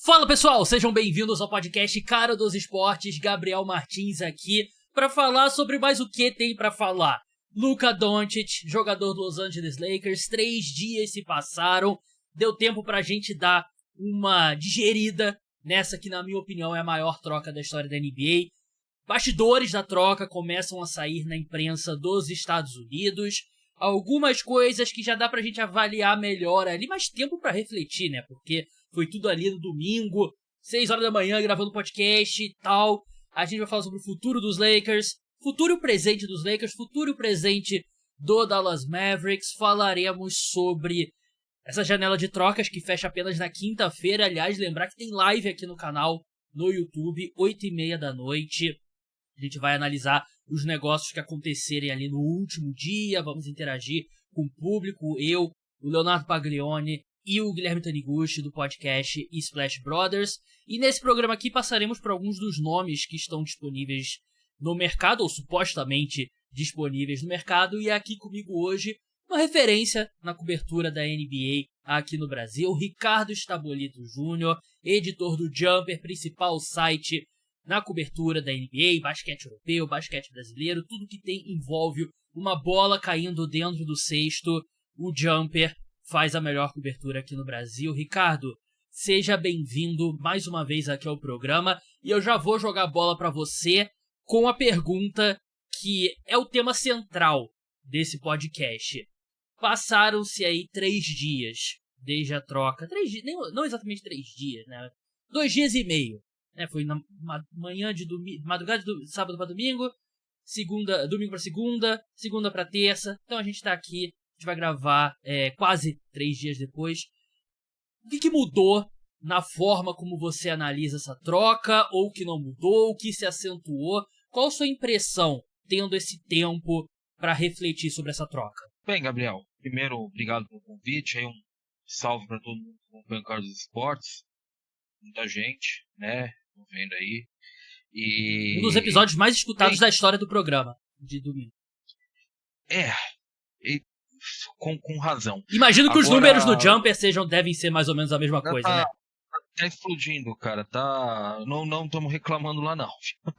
Fala pessoal, sejam bem-vindos ao podcast Cara dos Esportes, Gabriel Martins aqui para falar sobre mais o que tem para falar. Luka Doncic, jogador do Los Angeles Lakers, 3 dias se passaram, deu tempo pra gente dar uma digerida nessa que na minha opinião é a maior troca da história da NBA. Bastidores da troca começam a sair na imprensa dos Estados Unidos, algumas coisas que já dá pra gente avaliar melhor ali, mais tempo pra refletir, né, porque foi tudo ali no domingo, 6 horas da manhã, gravando podcast e tal. A gente vai falar sobre o futuro dos Lakers, futuro e presente dos Lakers, futuro e presente do Dallas Mavericks. Falaremos sobre essa janela de trocas que fecha apenas na quinta-feira. Aliás, lembrar que tem live aqui no canal, no YouTube, 8h30 da noite. A gente vai analisar os negócios que acontecerem ali no último dia. Vamos interagir com o público, eu, o Leonardo Paglioni e o Guilherme Taniguchi do podcast Splash Brothers. E nesse programa aqui passaremos por alguns dos nomes que estão disponíveis no mercado, ou supostamente disponíveis no mercado. E aqui comigo hoje, uma referência na cobertura da NBA aqui no Brasil, Ricardo Estabolito Jr., editor do Jumper, principal site na cobertura da NBA, basquete europeu, basquete brasileiro, tudo que envolve uma bola caindo dentro do cesto, o Jumper faz a melhor cobertura aqui no Brasil. Ricardo, seja bem-vindo mais uma vez aqui ao programa, e eu já vou jogar a bola para você com a pergunta que é o tema central desse podcast. Passaram-se aí 3 dias desde a troca, 3 dias, não exatamente 3 dias, né? 2 dias e meio, né? Foi na manhã de madrugada de sábado para domingo, domingo para segunda para terça. Então a gente tá aqui, a gente vai gravar quase 3 dias depois. O que mudou na forma como você analisa essa troca, ou que não mudou, o que se acentuou? Qual a sua impressão tendo esse tempo para refletir sobre essa troca? Bem, Gabriel, primeiro, obrigado pelo convite. Aí um salve para todo mundo que acompanha o Cara dos Esportes. Muita gente, né? Tô vendo aí. E um dos episódios mais escutados da história do programa de domingo. Com razão. Imagino que agora, os números do Jumper devem ser mais ou menos a mesma coisa, né? Tá explodindo, cara. Não estamos reclamando lá, não.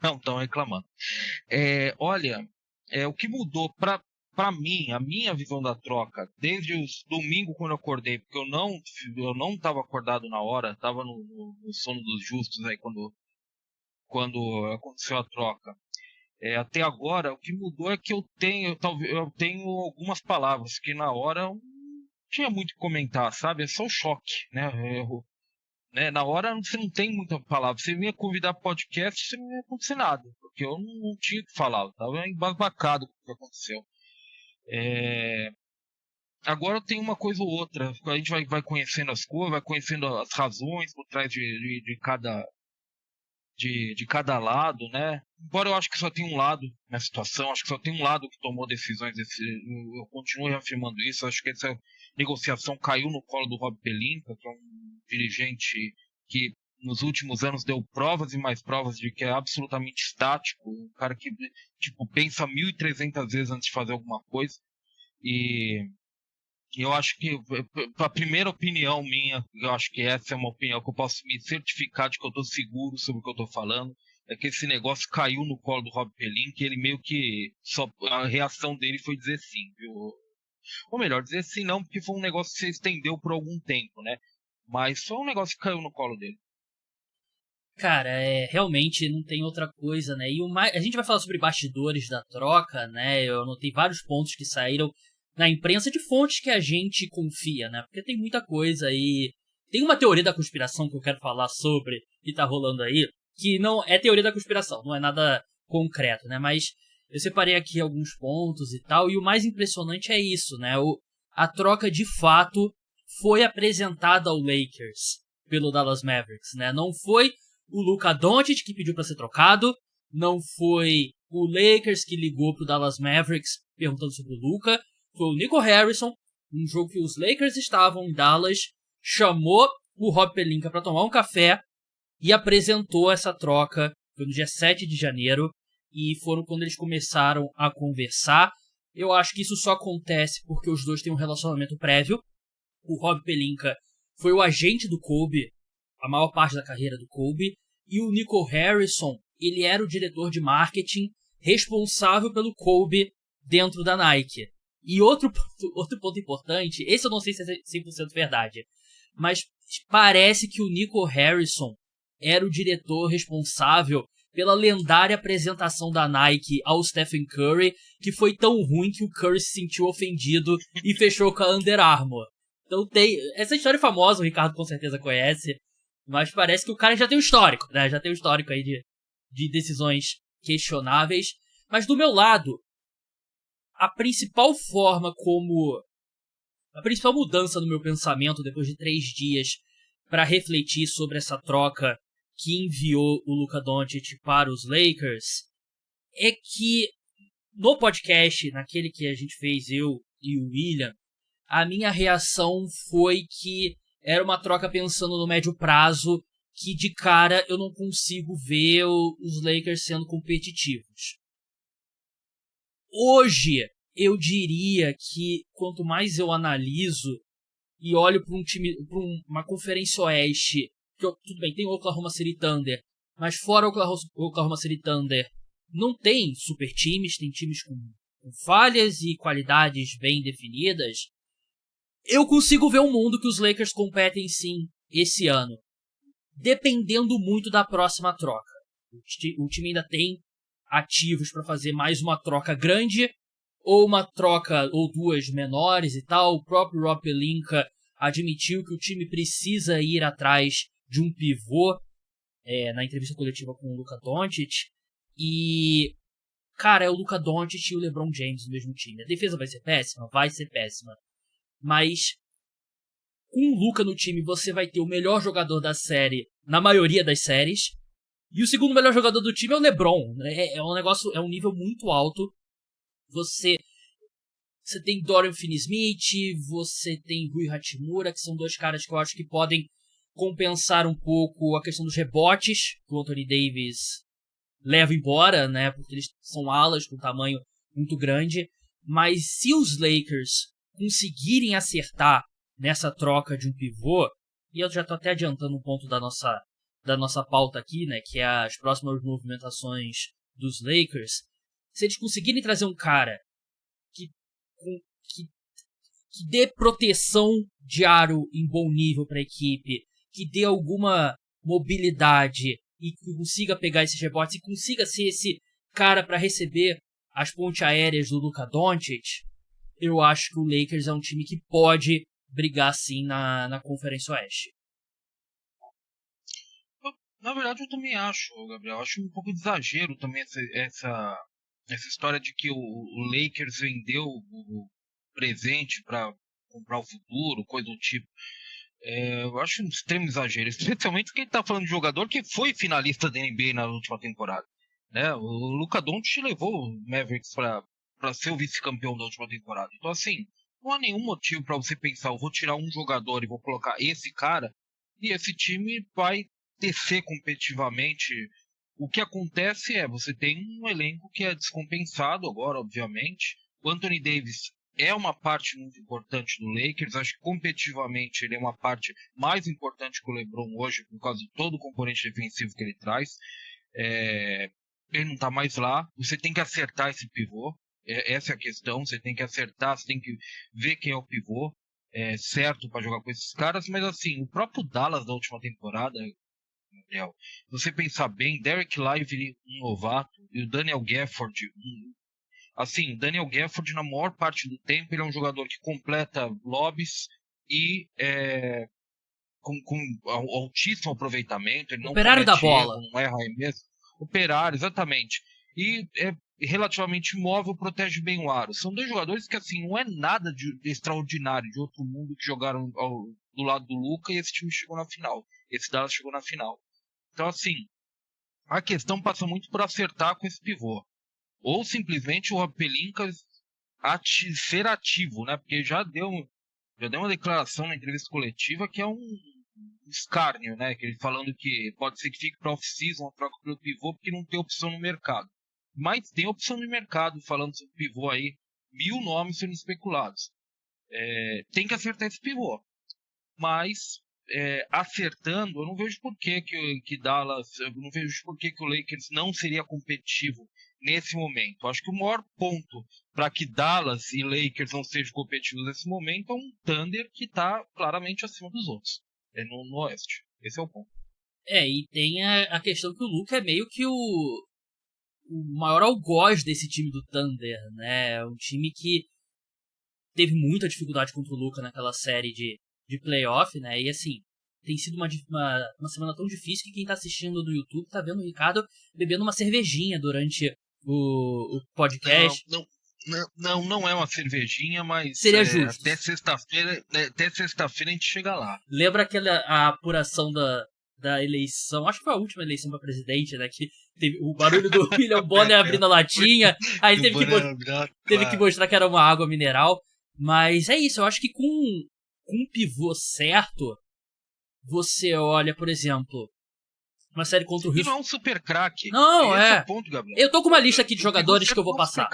Não estamos reclamando. Olha, o que mudou para mim, a minha visão da troca, desde o domingo quando eu acordei, porque eu não estava acordado na hora, estava no sono dos justos aí quando aconteceu a troca. Até agora, o que mudou é que eu tenho algumas palavras que na hora eu não tinha muito o que comentar, sabe? É só o choque, né? Na hora você não tem muita palavra. Você vinha convidar para podcast, você não ia acontecer nada, porque eu não tinha o que falar, eu estava embasbacado com o que aconteceu. Agora tem uma coisa ou outra, a gente vai conhecendo as coisas, vai conhecendo as razões por trás de cada lado, né? Embora eu acho que só tem um lado na situação, acho que só tem um lado que tomou decisões, eu continuo reafirmando isso, acho que essa negociação caiu no colo do Rob Pelinka, que é um dirigente que nos últimos anos deu provas e mais provas de que é absolutamente estático, um cara que pensa 1.300 vezes antes de fazer alguma coisa. E eu acho que a primeira opinião minha, eu acho que essa é uma opinião que eu posso me certificar de que eu estou seguro sobre o que eu estou falando, é que esse negócio caiu no colo do Rob Pelinka, que ele meio que a reação dele foi dizer sim, viu? Ou melhor, dizer sim não, porque foi um negócio que se estendeu por algum tempo, né? Mas foi um negócio que caiu no colo dele. Cara, realmente não tem outra coisa, né? E a gente vai falar sobre bastidores da troca, né? Eu anotei vários pontos que saíram na imprensa de fontes que a gente confia, né? Porque tem muita coisa aí. Tem uma teoria da conspiração que eu quero falar sobre, que tá rolando aí, que não é teoria da conspiração, não é nada concreto, né? Mas eu separei aqui alguns pontos e tal, e o mais impressionante é isso, né? A troca de fato foi apresentada ao Lakers pelo Dallas Mavericks, né? Não foi o Luka Doncic que pediu para ser trocado, não foi o Lakers que ligou pro Dallas Mavericks perguntando sobre o Luka, foi o Nico Harrison, um jogo que os Lakers estavam em Dallas, chamou o Rob Pelinka para tomar um café e apresentou essa troca. Foi no dia 7 de janeiro e foram quando eles começaram a conversar. Eu acho que isso só acontece porque os dois têm um relacionamento prévio. O Rob Pelinka foi o agente do Kobe a maior parte da carreira do Kobe, e o Nico Harrison, ele era o diretor de marketing responsável pelo Kobe dentro da Nike. E outro ponto importante, esse eu não sei se é 100% verdade, mas parece que o Nico Harrison era o diretor responsável pela lendária apresentação da Nike ao Stephen Curry, que foi tão ruim que o Curry se sentiu ofendido e fechou com a Under Armour. Então tem essa história famosa, o Ricardo com certeza conhece, mas parece que o cara já tem um histórico, né? Já tem um histórico aí de decisões questionáveis. Mas do meu lado, a principal mudança no meu pensamento depois de 3 dias para refletir sobre essa troca que enviou o Luka Doncic para os Lakers é que no podcast, naquele que a gente fez, eu e o William, a minha reação foi que era uma troca pensando no médio prazo, que de cara eu não consigo ver os Lakers sendo competitivos. Hoje, eu diria que quanto mais eu analiso e olho para um time, para uma Conferência Oeste, que tudo bem, tem o Oklahoma City Thunder, mas fora o Oklahoma City Thunder, não tem super times, tem times com falhas e qualidades bem definidas. Eu consigo ver um mundo que os Lakers competem sim esse ano, dependendo muito da próxima troca. O time ainda tem ativos para fazer mais uma troca grande, ou uma troca ou duas menores e tal. O próprio Rob Pelinka admitiu que o time precisa ir atrás de um pivô na entrevista coletiva com o Luka Doncic. E, cara, é o Luka Doncic e o LeBron James no mesmo time. A defesa vai ser péssima? Vai ser péssima. Mas com o Luka no time você vai ter o melhor jogador da série na maioria das séries. E o segundo melhor jogador do time é o LeBron. É um negócio, é um nível muito alto. Você tem Dorian Finney-Smith, você tem Rui Hachimura, que são dois caras que eu acho que podem compensar um pouco a questão dos rebotes que o Anthony Davis leva embora, né? Porque eles são alas com tamanho muito grande. Mas se os Lakers conseguirem acertar nessa troca de um pivô, e eu já tô até adiantando um ponto da nossa pauta aqui, né? Que é as próximas movimentações dos Lakers. Se eles conseguirem trazer um cara que dê proteção de aro em bom nível para a equipe, que dê alguma mobilidade e que consiga pegar esses rebotes e consiga ser esse cara para receber as pontes aéreas do Luka Doncic, eu acho que o Lakers é um time que pode brigar sim na Conferência Oeste. Na verdade, eu também acho, Gabriel. Acho um pouco de exagero também essa história de que o Lakers vendeu o presente para comprar o futuro, coisa do tipo. Eu acho um extremo exagero, especialmente porque ele está falando de jogador que foi finalista da NBA na última temporada. Né? O Luka Doncic levou o Mavericks para ser o vice-campeão da última temporada. Então, assim, não há nenhum motivo para você pensar, eu vou tirar um jogador e vou colocar esse cara, e esse time vai descer competitivamente. O que acontece é, você tem um elenco que é descompensado agora, obviamente. O Anthony Davis é uma parte muito importante do Lakers. Acho que competitivamente ele é uma parte mais importante que o LeBron hoje, por causa de todo o componente defensivo que ele traz. Ele não está mais lá. Você tem que acertar esse pivô. Essa é a questão. Você tem que acertar, você tem que ver quem é o pivô certo para jogar com esses caras. Mas assim, o próprio Dallas da última temporada, Gabriel, se você pensar bem, Derek Lively, um novato, e o Daniel Gafford, assim, Daniel Gafford, na maior parte do tempo, ele é um jogador que completa lobbies e com altíssimo aproveitamento. Ele não Operário da bola. Erro, não erra arremesso. Operário, exatamente. E é relativamente móvel, protege bem o aro. São dois jogadores que, assim, não é nada de extraordinário, de outro mundo, que jogaram do lado do Luka, e esse time chegou na final. Esse Dallas chegou na final. Então, assim, a questão passa muito por acertar com esse pivô. Ou simplesmente o Rob Pelinka ser ativo, né? Porque já deu uma declaração na entrevista coletiva que é um escárnio, né? Que ele falando que pode ser que fique para off-season a troca pelo pivô porque não tem opção no mercado. Mas tem opção no mercado, falando sobre pivô aí, 1000 nomes sendo especulados. Tem que acertar esse pivô. Mas acertando, eu não vejo por que Dallas, eu não vejo por que o Lakers não seria competitivo nesse momento. Eu acho que o maior ponto para que Dallas e Lakers não sejam competitivos nesse momento é um Thunder que está claramente acima dos outros, no Oeste. Esse é o ponto. E tem a questão que o Luka é meio que o maior algoz desse time do Thunder, né? É um time que teve muita dificuldade contra o Luka naquela série de playoff, né? E assim, tem sido uma semana tão difícil que quem tá assistindo no YouTube tá vendo o Ricardo bebendo uma cervejinha durante o podcast. Não é uma cervejinha, mas seria justo. Até sexta-feira a gente chega lá. Lembra a apuração da eleição, acho que foi a última eleição para presidente, né? Que teve o barulho do William Bonner abrindo a latinha, aí teve que mostrar que era uma água mineral. Mas é isso, eu acho que com um pivô certo, você olha, por exemplo, uma série contra o Houston. Não é um super craque. Não, Esse é o ponto, Gabriel. Eu tô com uma lista aqui de jogadores que eu vou passar.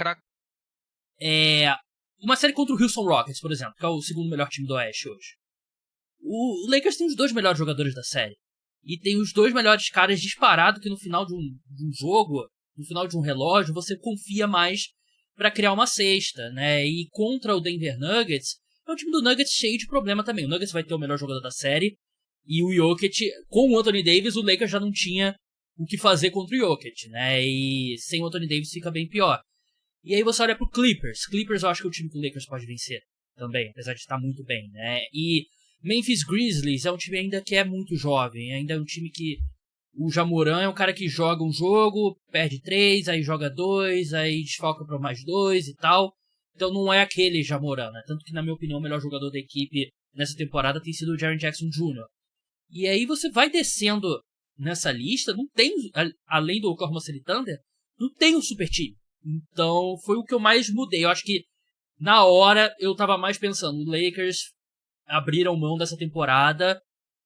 Uma série contra o Houston Rockets, por exemplo, que é o segundo melhor time do Oeste hoje. O Lakers tem os dois melhores jogadores da série. E tem os dois melhores caras disparados que no final de um jogo, no final de um relógio, você confia mais pra criar uma cesta, né? E contra o Denver Nuggets, é um time do Nuggets cheio de problema também. O Nuggets vai ter o melhor jogador da série. E o Jokic, com o Anthony Davis, o Lakers já não tinha o que fazer contra o Jokic, né? E sem o Anthony Davis fica bem pior. E aí você olha pro Clippers. Clippers eu acho que é o time que o Lakers pode vencer também, apesar de estar muito bem, né? E Memphis Grizzlies é um time ainda que é muito jovem, ainda é um time que o Ja Morant é um cara que joga um jogo, perde 3, aí joga 2, aí desfalca para mais 2 e tal. Então não é aquele Ja Morant, né? Tanto que, na minha opinião, o melhor jogador da equipe nessa temporada tem sido o Jaren Jackson Jr. E aí você vai descendo nessa lista, não tem, além do Oklahoma City Thunder, não tem um super time. Então foi o que eu mais mudei. Eu acho que na hora eu tava mais pensando, o Lakers abriram mão dessa temporada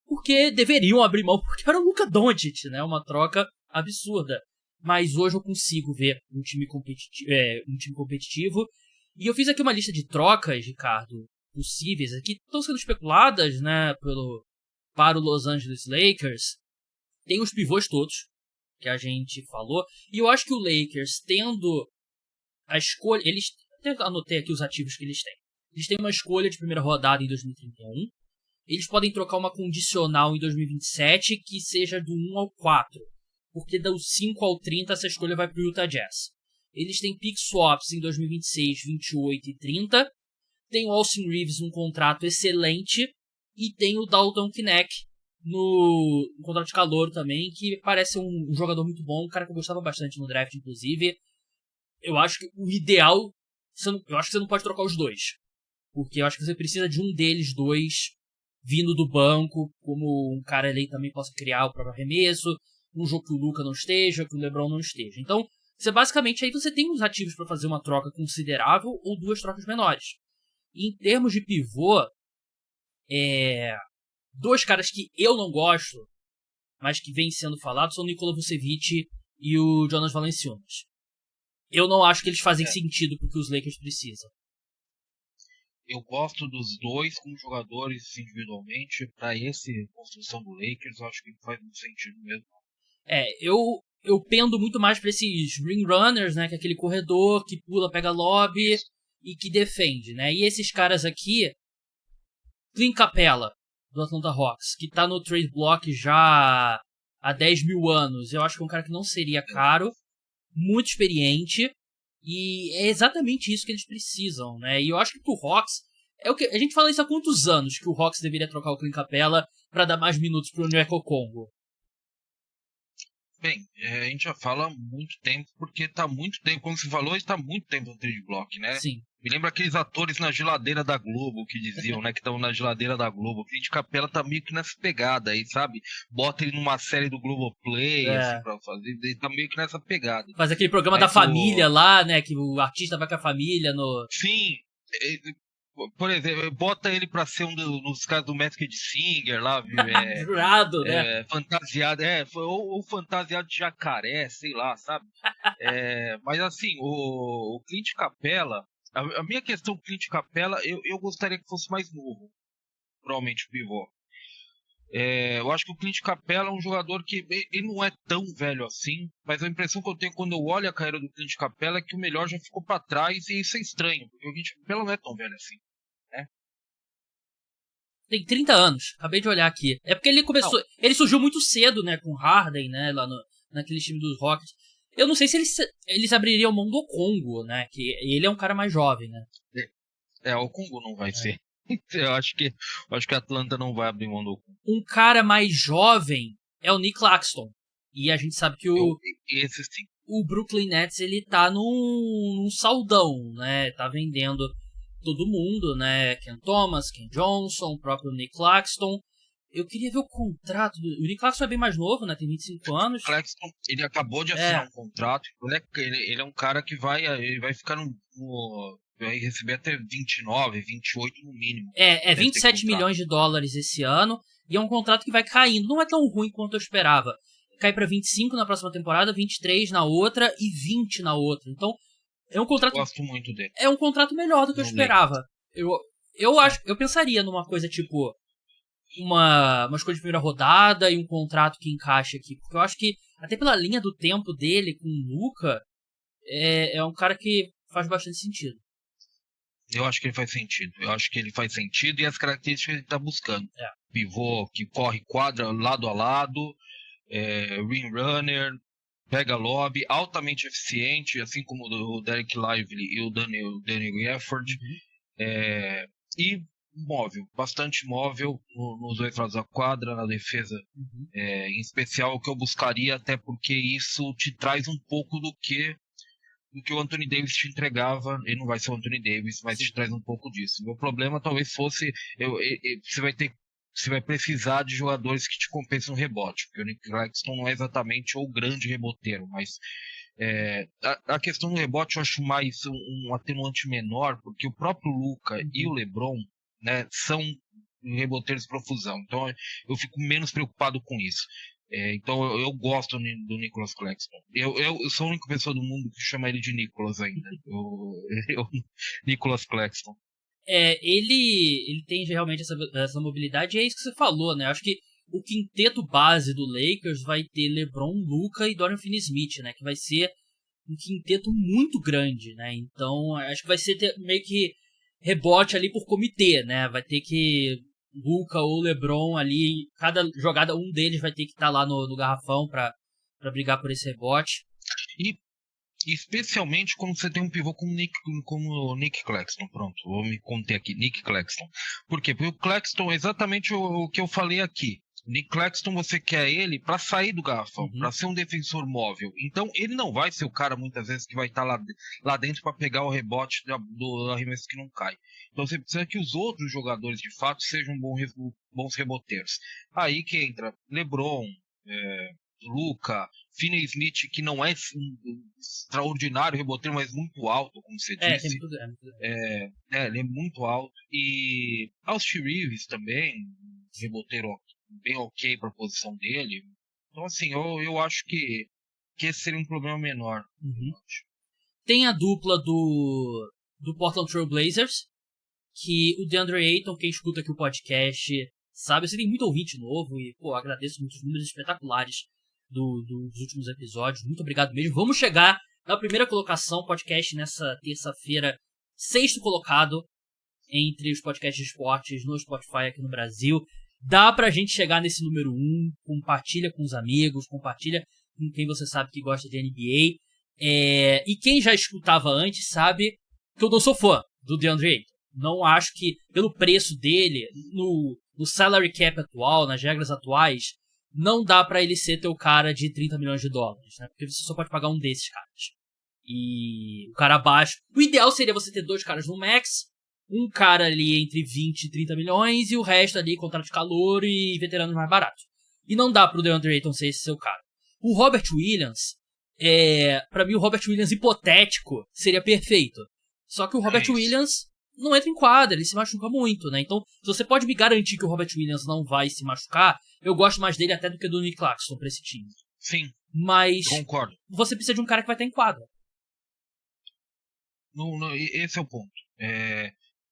porque deveriam abrir mão, porque era o Luka Doncic, né? Uma troca absurda. Mas hoje eu consigo ver um time competitivo. E eu fiz aqui uma lista de trocas, Ricardo, possíveis aqui, estão sendo especuladas, né, para o Los Angeles Lakers. Tem os pivôs todos que a gente falou. E eu acho que o Lakers, tendo a escolha, eles, até anotei aqui os ativos que eles têm. Eles têm uma escolha de primeira rodada em 2031. Eles podem trocar uma condicional em 2027 que seja do 1 ao 4. Porque do 5 ao 30 essa escolha vai para o Utah Jazz. Eles têm pick swaps em 2026, 28 e 30. Tem o Austin Reeves num contrato excelente. E tem o Dalton Knecht no contrato de calouro também, que parece um jogador muito bom, um cara que eu gostava bastante no draft, inclusive. Eu acho que o ideal... eu acho que você não pode trocar os dois. Porque eu acho que você precisa de um deles dois vindo do banco, como um cara ali também possa criar o próprio arremesso, um jogo que o Luka não esteja, que o LeBron não esteja. Então, você basicamente aí você tem uns ativos para fazer uma troca considerável ou duas trocas menores. E em termos de pivô, dois caras que eu não gosto, mas que vêm sendo falados, são o Nikola Vucevic e o Jonas Valanciunas. Eu não acho que eles fazem sentido pro que os Lakers precisam. Eu gosto dos dois como jogadores individualmente. Para essa construção do Lakers, eu acho que faz muito sentido mesmo. Eu pendo muito mais para esses ring runners, né, que é aquele corredor que pula, pega lobby e que defende, né? E esses caras aqui, Clint Capela, do Atlanta Hawks, que tá no trade block já há 10 mil anos. Eu acho que é um cara que não seria caro, muito experiente, e é exatamente isso que eles precisam, né? E eu acho que pro Hawks, a gente fala isso há quantos anos, que o Hawks deveria trocar o Clint Capela para dar mais minutos pro Onyeka Okongwu? Bem, a gente já fala há muito tempo, porque tá muito tempo, como você falou, está muito tempo no trade block, né? Sim. Me lembra aqueles atores na geladeira da Globo que diziam, né, que estavam na geladeira da Globo. O Clint Capela tá meio que nessa pegada aí, sabe? Bota ele numa série do Globoplay, assim, pra fazer. Ele tá meio que nessa pegada. Faz aquele programa da família lá, né? Que o artista vai com a família no... Sim. Por exemplo, bota ele pra ser nos casos do Masked Singer lá, jurado, né? Fantasiado, ou fantasiado de jacaré, sei lá, sabe? Mas assim, o Clint Capela, a minha questão com o Clint Capela, eu gostaria que fosse mais novo, provavelmente o pivô. Eu acho que o Clint Capela é um jogador que ele não é tão velho assim, mas a impressão que eu tenho quando eu olho a carreira do Clint Capela é que o melhor já ficou para trás, e isso é estranho, porque o Clint Capela não é tão velho assim, né? Tem 30 anos, acabei de olhar aqui. É porque ele Não, começou. Ele surgiu muito cedo, né, com Harden, né, lá naquele time dos Rockets. Eu não sei se eles abririam mão do Congo, né? Que ele é um cara mais jovem, né? o Congo não vai ser. Eu acho que a Atlanta não vai abrir mão do Congo. Um cara mais jovem é o Nick Claxton. E a gente sabe que Esse sim. o Brooklyn Nets, ele tá num saldão, né? Tá vendendo todo mundo, né? Ken Thomas, Ken Johnson, o próprio Nick Claxton. Eu queria ver o contrato do... O Nick Claxton é bem mais novo, né? Tem 25 anos. O Claxton, ele acabou de assinar um contrato. Ele é um cara que ele vai ficar vai receber até 29, 28 no mínimo. 27 milhões de dólares esse ano. E é um contrato que vai caindo. Não é tão ruim quanto eu esperava. Cai pra 25 na próxima temporada, 23 na outra e 20 na outra. Então, é um contrato... Eu gosto muito dele. É um contrato melhor do que eu esperava. Eu pensaria numa coisa tipo... Uma escolha de primeira rodada e um contrato que encaixa aqui. Porque eu acho que, até pela linha do tempo dele com o Luka, é um cara que faz bastante sentido. Eu acho que ele faz sentido e as características que ele está buscando. Pivô que corre quadra lado a lado, rim runner, pega lobby, altamente eficiente, assim como o Derek Lively e o Daniel Gafford. E móvel, bastante móvel nos dois lados da quadra, na defesa em especial, o que eu buscaria, até porque isso te traz um pouco do que o Anthony Davis te entregava. Ele não vai ser o Anthony Davis, mas te traz um pouco disso. O meu problema talvez fosse, você vai precisar de jogadores que te compensem no rebote, porque o Nick Claxton não é exatamente o grande reboteiro, mas a questão do rebote eu acho mais um atenuante menor, porque o próprio Luka e o LeBron, né, são reboteiros de profusão, então eu fico menos preocupado com isso. Então eu gosto do Nicholas Claxton. Eu sou a única pessoa do mundo que chama ele de Nicholas ainda. Nicholas Claxton. Ele tem realmente essa mobilidade, e é isso que você falou, né? Acho que o quinteto base do Lakers vai ter LeBron, Luka e Dorian Finney-Smith, né? Que vai ser um quinteto muito grande, né? Então acho que vai ser meio que rebote ali por comitê, né? Vai ter que Luka ou LeBron ali, cada jogada um deles vai ter que estar lá no garrafão pra brigar por esse rebote. E especialmente quando você tem um pivô como o Nick Claxton. Pronto, vou me conter aqui, Nick Claxton. Por quê? Porque o Claxton é exatamente o que eu falei aqui. Nick Claxton, você quer ele para sair do garrafão, para ser um defensor móvel. Então ele não vai ser o cara muitas vezes que vai estar lá dentro para pegar o rebote do arremesso que não cai. Então você precisa que os outros jogadores de fato sejam bons reboteiros. Aí que entra LeBron, Luka, Finney-Smith, que não é um extraordinário reboteiro, mas muito alto, como você disse. Ele é muito alto. E Austin Reeves também, reboteiro bem ok para a posição dele. Então, assim, eu acho que esse seria um problema menor. Tem a dupla do Portland Trail Blazers, que o DeAndre Ayton, quem escuta aqui o podcast, sabe, você tem muito ouvinte novo e, agradeço muitos números espetaculares dos últimos episódios. Muito obrigado mesmo. Vamos chegar na primeira colocação, podcast nessa terça-feira, 6º colocado entre os podcasts de esportes no Spotify aqui no Brasil. Dá pra gente chegar nesse número 1, compartilha com os amigos, compartilha com quem você sabe que gosta de NBA. E quem já escutava antes sabe que eu não sou fã do DeAndre Ayton. Não acho que, pelo preço dele, no salary cap atual, nas regras atuais, não dá pra ele ser teu cara de 30 milhões de dólares, né? Porque você só pode pagar um desses caras. E o cara abaixo... O ideal seria você ter 2 caras no max, um cara ali entre 20 e 30 milhões e o resto ali contrato de calor e veteranos mais baratos. E não dá pro DeAndre Ayton ser esse seu cara. O Robert Williams, pra mim o Robert Williams hipotético seria perfeito. Só que o Robert Williams não entra em quadra, ele se machuca muito, né? Então, se você pode me garantir que o Robert Williams não vai se machucar, eu gosto mais dele até do que do Nick Claxton pra esse time. Sim. Mas concordo. Você precisa de um cara que vai estar em quadra. Esse é o ponto.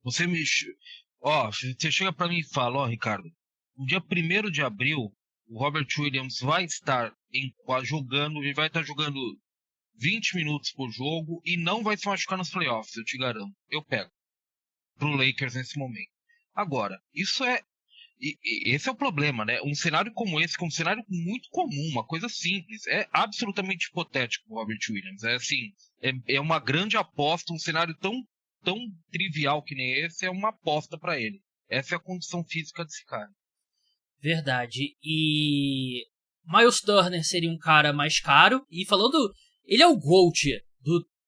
Você chega pra mim e fala, Ricardo, no dia 1º de abril, o Robert Williams vai estar jogando, ele vai estar jogando 20 minutos por jogo e não vai se machucar nos playoffs, eu te garanto. Eu pego pro Lakers nesse momento. Agora, esse é o problema, né? Um cenário como esse, um cenário muito comum, uma coisa simples, é absolutamente hipotético o Robert Williams. É assim, é uma grande aposta, um cenário tão trivial que nem esse, é uma aposta para ele. Essa é a condição física desse cara. Verdade. E Miles Turner seria um cara mais caro. E falando, ele é o GOAT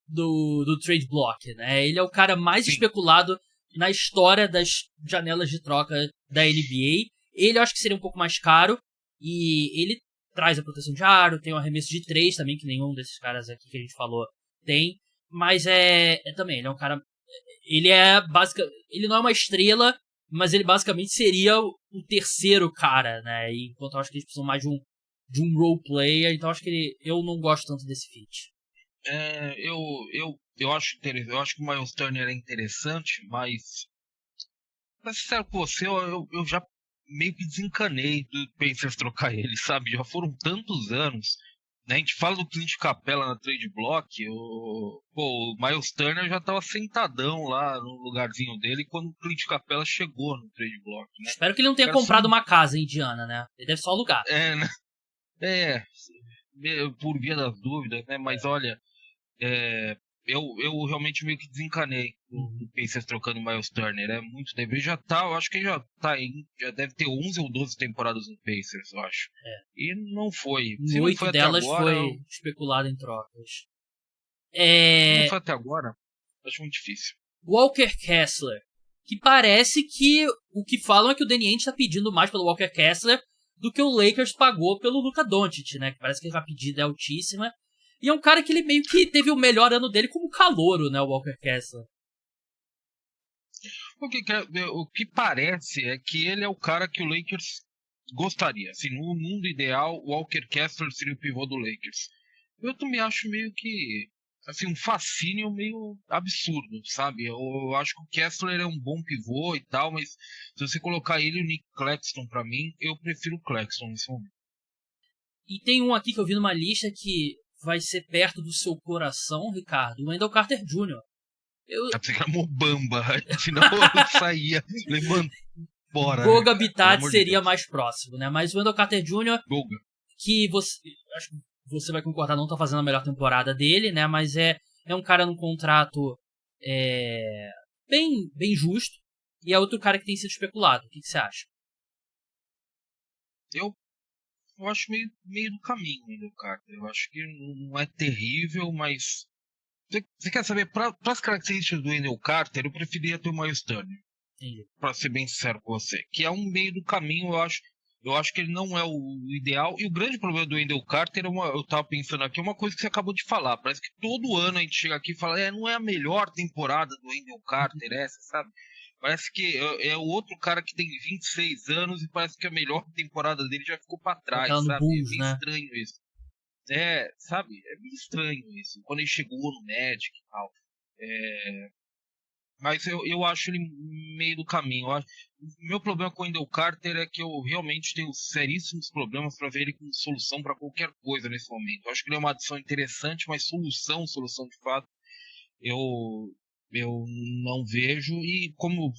do trade block, né? Ele é o cara mais especulado na história das janelas de troca da NBA. Ele eu acho que seria um pouco mais caro. E ele traz a proteção de aro, tem o arremesso de 3 também, que nenhum desses caras aqui que a gente falou tem. Mas também, ele é um cara... Ele não é uma estrela, mas ele basicamente seria o terceiro cara, né? Enquanto eu acho que eles precisam mais de um role player, então acho que eu não gosto tanto desse fit. Eu acho que o Miles Turner é interessante, mas pra ser sincero com você, eu já meio que desencanei do Pacers trocar ele, sabe? Já foram tantos anos. Né? A gente fala do Clint Capela na trade block, o Miles Turner já tava sentadão lá no lugarzinho dele quando o Clint Capela chegou no trade block, né? Espero que ele não tenha comprado uma casa em Indiana, né? Ele deve só alugar. Por via das dúvidas, né? Mas olha, eu realmente meio que desencanei do Pacers trocando o Miles Turner. É muito tempo. Eu acho que ele já deve ter 11 ou 12 temporadas no Pacers, eu acho. E não foi. Se não foi delas até agora, foi especulado em trocas. Se não foi até agora, acho muito difícil. Walker Kessler, que parece que o que falam é que o Danny Ainge tá pedindo mais pelo Walker Kessler do que o Lakers pagou pelo Luka Doncic, né? Que parece que a pedida é altíssima. E é um cara que ele meio que teve o melhor ano dele como calouro, né, o Walker Kessler. O que parece é que ele é o cara que o Lakers gostaria. Assim, no mundo ideal, o Walker Kessler seria o pivô do Lakers. Eu também acho meio que assim, um fascínio meio absurdo, sabe? Eu acho que o Kessler é um bom pivô e tal, mas se você colocar ele e o Nick Claxton pra mim, eu prefiro o Claxton nesse momento. E tem um aqui que eu vi numa lista que vai ser perto do seu coração, Ricardo, o Wendell Carter Jr. Eu pensei que era Mobamba, senão eu saía levando embora. Goga Habitat seria mais próximo, né? Mas o Wendell Carter Jr., Goga, que acho que você vai concordar, não tá fazendo a melhor temporada dele, né? Mas é um cara num contrato bem justo. E é outro cara que tem sido especulado. O que você acha? Eu acho meio do caminho ainda, cara. Eu acho que não é terrível, mas... Você quer saber, para as características do Wendell Carter, eu preferia ter o Miles Turner. Pra ser bem sincero com você. Que é um meio do caminho, eu acho. Eu acho que ele não é o ideal. E o grande problema do Wendell Carter, eu tava pensando aqui, é uma coisa que você acabou de falar. Parece que todo ano a gente chega aqui e fala, não é a melhor temporada do Wendell Carter essa, sabe? Parece que é o outro cara que tem 26 anos e parece que a melhor temporada dele já ficou pra trás, sabe? Bulls, é meio estranho isso. Sabe? É meio estranho isso. Quando ele chegou no Magic e tal. Mas eu acho ele meio do caminho. O meu problema com o Wendell Carter é que eu realmente tenho seríssimos problemas para ver ele como solução para qualquer coisa nesse momento. Eu acho que ele é uma adição interessante, mas solução de fato, eu não vejo. E como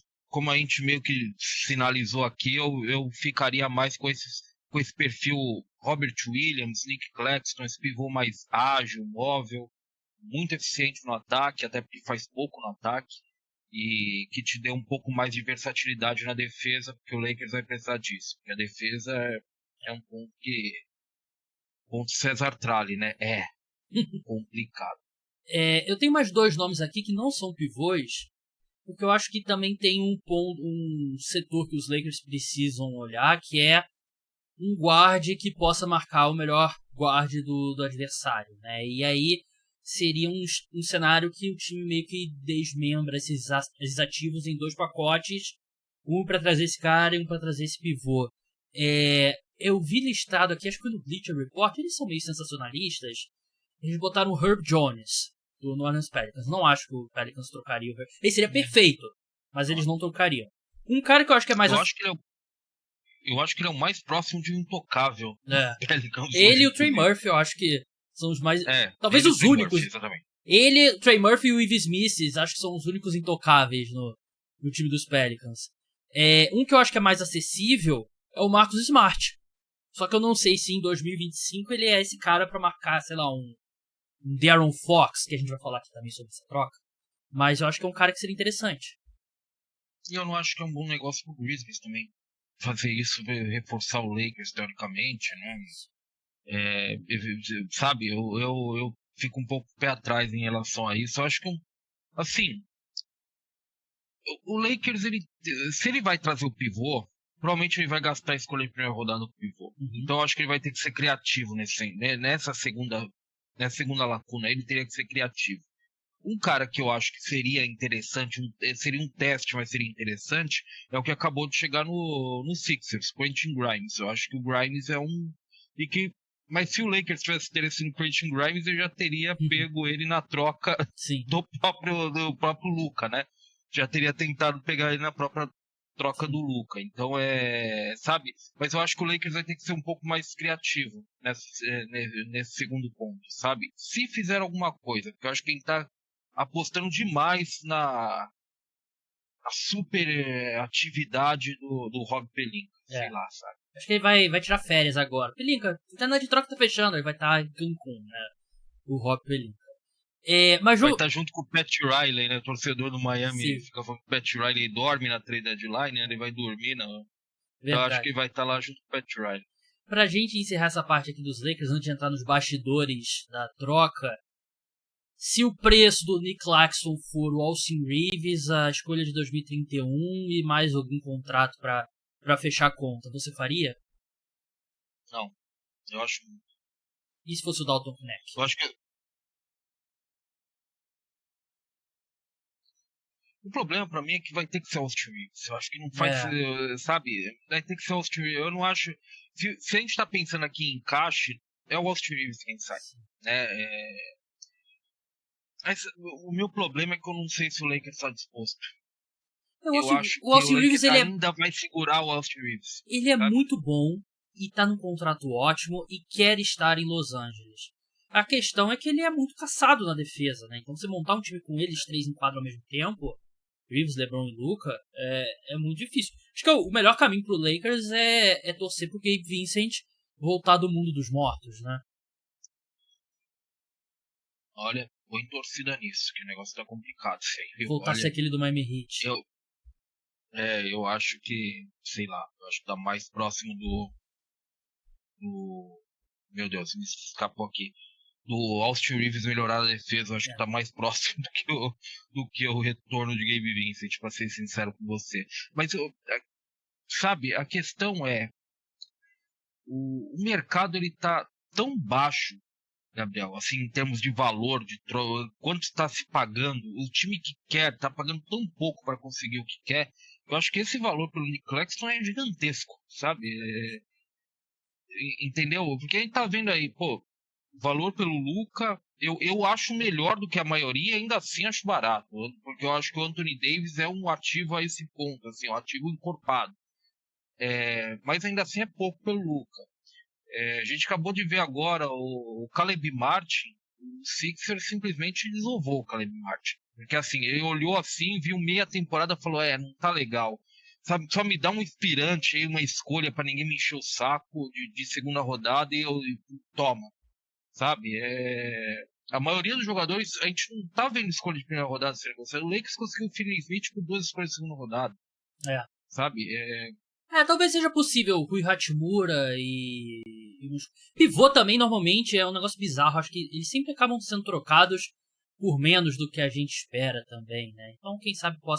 a gente meio que sinalizou aqui, eu ficaria mais com esse perfil Robert Williams, Nick Claxton, esse pivô mais ágil, móvel, muito eficiente no ataque, até porque faz pouco no ataque. E que te dê um pouco mais de versatilidade na defesa, porque o Lakers vai precisar disso. Porque a defesa é um ponto César Tralli, né? É complicado. Eu tenho mais 2 nomes aqui que não são pivôs, porque eu acho que também tem um setor que os Lakers precisam olhar, que é um guard que possa marcar o melhor guard do adversário, né? E aí seria um cenário que o time meio que desmembra esses ativos em 2 pacotes, um para trazer esse cara e um para trazer esse pivô. Eu vi listado aqui, acho que no Bleacher Report, eles são meio sensacionalistas, eles botaram o Herb Jones, do New Orleans Pelicans. Não acho que o Pelicans trocaria o Herb. Ele seria perfeito, mas eles não trocariam. Um cara que eu acho que é mais... Eu acho que ele é o mais próximo de um intocável. Pelicans Ele e hoje o Trey em dia. Murphy, eu acho que são os mais... talvez ele e os o Trey únicos. Murphy, exatamente. Ele, o Trey Murphy e o Ives Smith, acho que são os únicos intocáveis no time dos Pelicans. Um que eu acho que é mais acessível é o Marcus Smart. Só que eu não sei se em 2025 ele é esse cara pra marcar, sei lá, um De'Aaron Fox, que a gente vai falar aqui também sobre essa troca. Mas eu acho que é um cara que seria interessante. E eu não acho que é um bom negócio pro Grizzlies também. Fazer isso, reforçar o Lakers, teoricamente, né? Sabe, eu fico um pouco pé atrás em relação a isso. Eu acho que, assim, o Lakers, se ele vai trazer o pivô, provavelmente ele vai gastar a escolha de primeira rodada no pivô. Então eu acho que ele vai ter que ser criativo nessa segunda lacuna. Ele teria que ser criativo. Um cara que eu acho que seria interessante, seria um teste, mas seria interessante, é o que acabou de chegar no Sixers, Quentin Grimes. Eu acho que o Grimes é um... Mas se o Lakers tivesse interesse no Quentin Grimes, eu já teria pego ele na troca do próprio Luka, né? Já teria tentado pegar ele na própria troca do Luka. Então sabe? Mas eu acho que o Lakers vai ter que ser um pouco mais criativo nesse segundo ponto, sabe? Se fizer alguma coisa, porque eu acho que quem tá apostando demais na super atividade do Rob Pelinka, sei lá, sabe? Acho que ele vai tirar férias agora. Pelinka, o internet de troca tá fechando, ele vai estar em Cancún, né? O Rob Pelinka. Mas vai estar junto com o Pat Riley, né? O torcedor do Miami. Sim. Fica falando que o Pat Riley dorme na trade deadline, né? Ele vai dormir, não. Então eu acho que ele vai estar lá junto com o Pat Riley. Pra gente encerrar essa parte aqui dos Lakers, antes de entrar nos bastidores da troca, se o preço do Nick Claxton for o Austin Reeves, a escolha de 2031 e mais algum contrato pra fechar a conta, você faria? Não. Eu acho... E se fosse o Dalton Knecht? Eu acho que... O problema pra mim é que vai ter que ser Austin Reeves. Eu acho que não faz... Sabe? Vai ter que ser Austin Reeves. Eu não acho... Se a gente tá pensando aqui em encaixe, é o Austin Reeves quem sai. Né? Mas o meu problema é que eu não sei se o Lakers está disposto. Eu acho que o Austin Reeves ainda vai segurar o Austin Reeves. Ele é muito bom e tá num contrato ótimo e quer estar em Los Angeles. A questão é que ele é muito caçado na defesa, né? Então você montar um time com eles três em quadro ao mesmo tempo, Reeves, LeBron e Luka, é muito difícil. Acho que o melhor caminho pro Lakers é torcer pro Gabe Vincent voltar do mundo dos mortos, né? Olha, vou em torcida nisso, que o negócio tá complicado. Voltar a ser aquele do Miami Heat. Eu acho que, sei lá, eu acho que tá mais próximo do meu Deus, me escapou aqui. Do Austin Reeves melhorar a defesa, eu acho que tá mais próximo do que o retorno de Gabe Vincent, pra ser sincero com você. Mas, sabe, a questão é, o mercado ele tá tão baixo, Gabriel, assim, em termos de valor, quanto está se pagando, o time que quer está pagando tão pouco para conseguir o que quer, eu acho que esse valor pelo Nick Claxton é gigantesco, sabe? Entendeu? Porque a gente tá vendo aí, pô, valor pelo Luka, eu acho melhor do que a maioria, ainda assim acho barato, porque eu acho que o Anthony Davis é um ativo a esse ponto, assim, um ativo encorpado. Mas ainda assim é pouco pelo Luka. A gente acabou de ver agora o Caleb Martin, o Sixers simplesmente desovou o Caleb Martin. Porque assim, ele olhou assim, viu meia temporada e falou, não tá legal. Sabe, só me dá um inspirante aí, uma escolha para ninguém me encher o saco de segunda rodada e eu toma. Sabe? A maioria dos jogadores, a gente não tá vendo escolha de primeira rodada. O Lakers conseguiu o Finney Smith com 2 escolhas de segunda rodada. Sabe? Talvez seja possível o Rui Hachimura e pivô também normalmente é um negócio bizarro. Acho que eles sempre acabam sendo trocados por menos do que a gente espera também, né? Então quem sabe a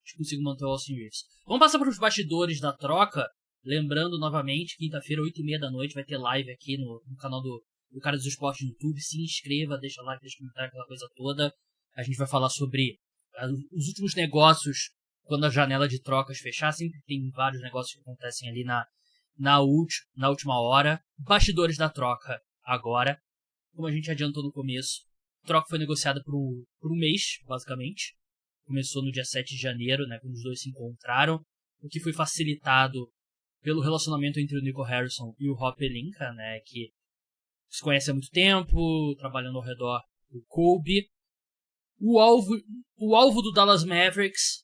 gente consiga manter o Austin Reeves. Vamos passar para os bastidores da troca. Lembrando novamente, quinta-feira, 8h30 da noite, vai ter live aqui no canal do Cara dos Esportes no YouTube. Se inscreva, deixa like, deixa comentário, aquela coisa toda. A gente vai falar sobre os últimos negócios quando a janela de trocas fechar. Sempre tem vários negócios que acontecem ali na última hora. Bastidores da troca agora. Como a gente adiantou no começo, a troca foi negociada por um mês, basicamente. Começou no dia 7 de janeiro, né, quando os dois se encontraram. O que foi facilitado pelo relacionamento entre o Nico Harrison e o Rob Pelinka, né, que se conhece há muito tempo, trabalhando ao redor do Kobe. O alvo do Dallas Mavericks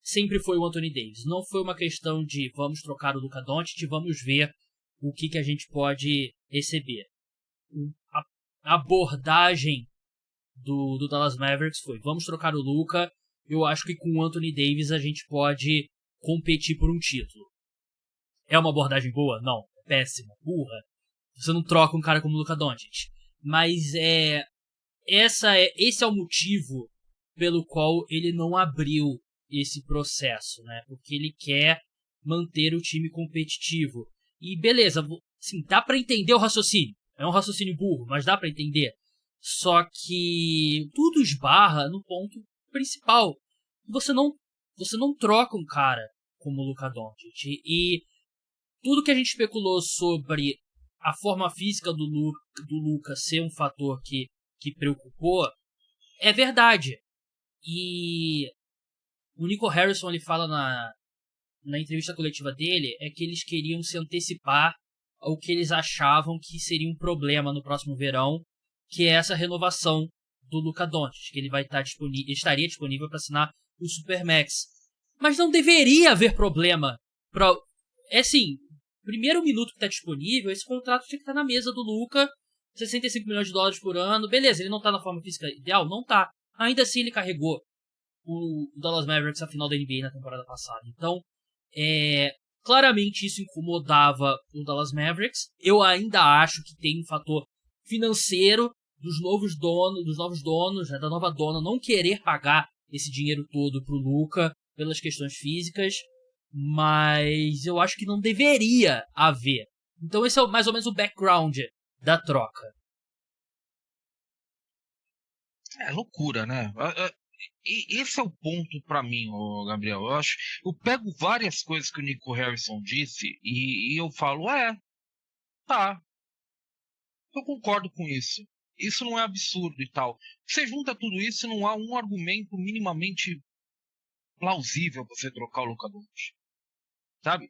sempre foi o Anthony Davis. Não foi uma questão de vamos trocar o Luka Doncic, vamos ver o que a gente pode receber. A abordagem do Dallas Mavericks foi vamos trocar o Luka, eu acho que com o Anthony Davis a gente pode competir por um título. É uma abordagem boa? Não. É péssima. Burra. Você não troca um cara como o Luka Doncic. Mas esse é o motivo pelo qual ele não abriu esse processo, né? Porque ele quer manter o time competitivo. E beleza, assim, dá pra entender o raciocínio. É um raciocínio burro, mas dá pra entender. Só que tudo esbarra no ponto principal. Você não troca um cara como o Luka Doncic. E tudo que a gente especulou sobre a forma física do Luka ser um fator que preocupou é verdade. E o Nico Harrison, ele fala na entrevista coletiva dele, é que eles queriam se antecipar ao que eles achavam que seria um problema no próximo verão, que é essa renovação do Luka Doncic, que ele vai estar estaria disponível para assinar o Supermax. Mas não deveria haver problema. É assim, primeiro minuto que está disponível, esse contrato tinha que estar na mesa do Luka, 65 milhões de dólares por ano, beleza, ele não está na forma física ideal? Não está. Ainda assim ele carregou o Dallas Mavericks à final da NBA na temporada passada. Então, claramente isso incomodava o Dallas Mavericks. Eu ainda acho que tem um fator financeiro dos novos donos, né, da nova dona não querer pagar esse dinheiro todo pro Luka pelas questões físicas, mas eu acho que não deveria haver. Então esse é mais ou menos o background da troca. É loucura, né? E esse é o ponto pra mim, Gabriel. Eu pego várias coisas que o Nico Harrison disse e eu falo, tá, eu concordo com isso. Isso não é absurdo e tal. Você junta tudo isso e não há um argumento minimamente plausível pra você trocar o Luka Doncic. Sabe?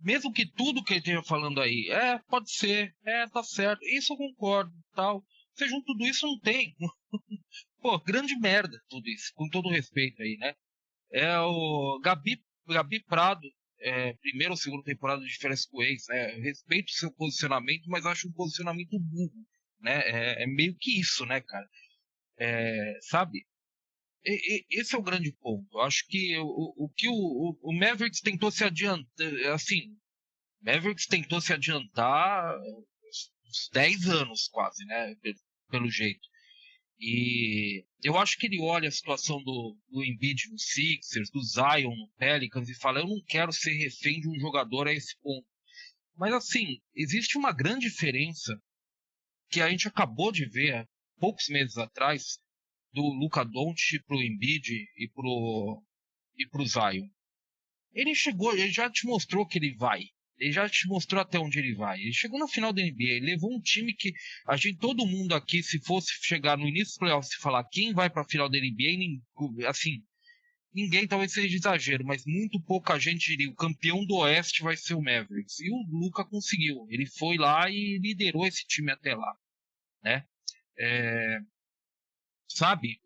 Mesmo que tudo que ele esteja falando aí, pode ser, tá certo, isso eu concordo, tal. Você junta tudo isso, não tem. Pô, grande merda tudo isso, com todo respeito aí, né? É o Gabi Prado, primeira ou segunda temporada de férias com o ex, né? Respeito o seu posicionamento, mas acho um posicionamento burro, né? É meio que isso, né, cara? Sabe? Esse é o grande ponto. Eu acho que o que o Mavericks tentou se adiantar, assim, Mavericks tentou se adiantar uns 10 anos quase, né? Pelo jeito. E eu acho que ele olha a situação do Embiid no Sixers, do Zion no Pelicans e fala, eu não quero ser refém de um jogador a esse ponto. Mas assim, existe uma grande diferença que a gente acabou de ver há poucos meses atrás do Luka Doncic pro Embiid e pro Zion. Ele já te mostrou que ele vai. Ele já te mostrou até onde ele vai. Ele chegou na final da NBA, ele levou um time que todo mundo aqui, se fosse chegar no início dos playoffs e falar quem vai para a final da NBA, assim, ninguém, talvez seja exagero, mas muito pouca gente diria o campeão do Oeste vai ser o Mavericks. E o Luka conseguiu. Ele foi lá e liderou esse time até lá, né? Sabe?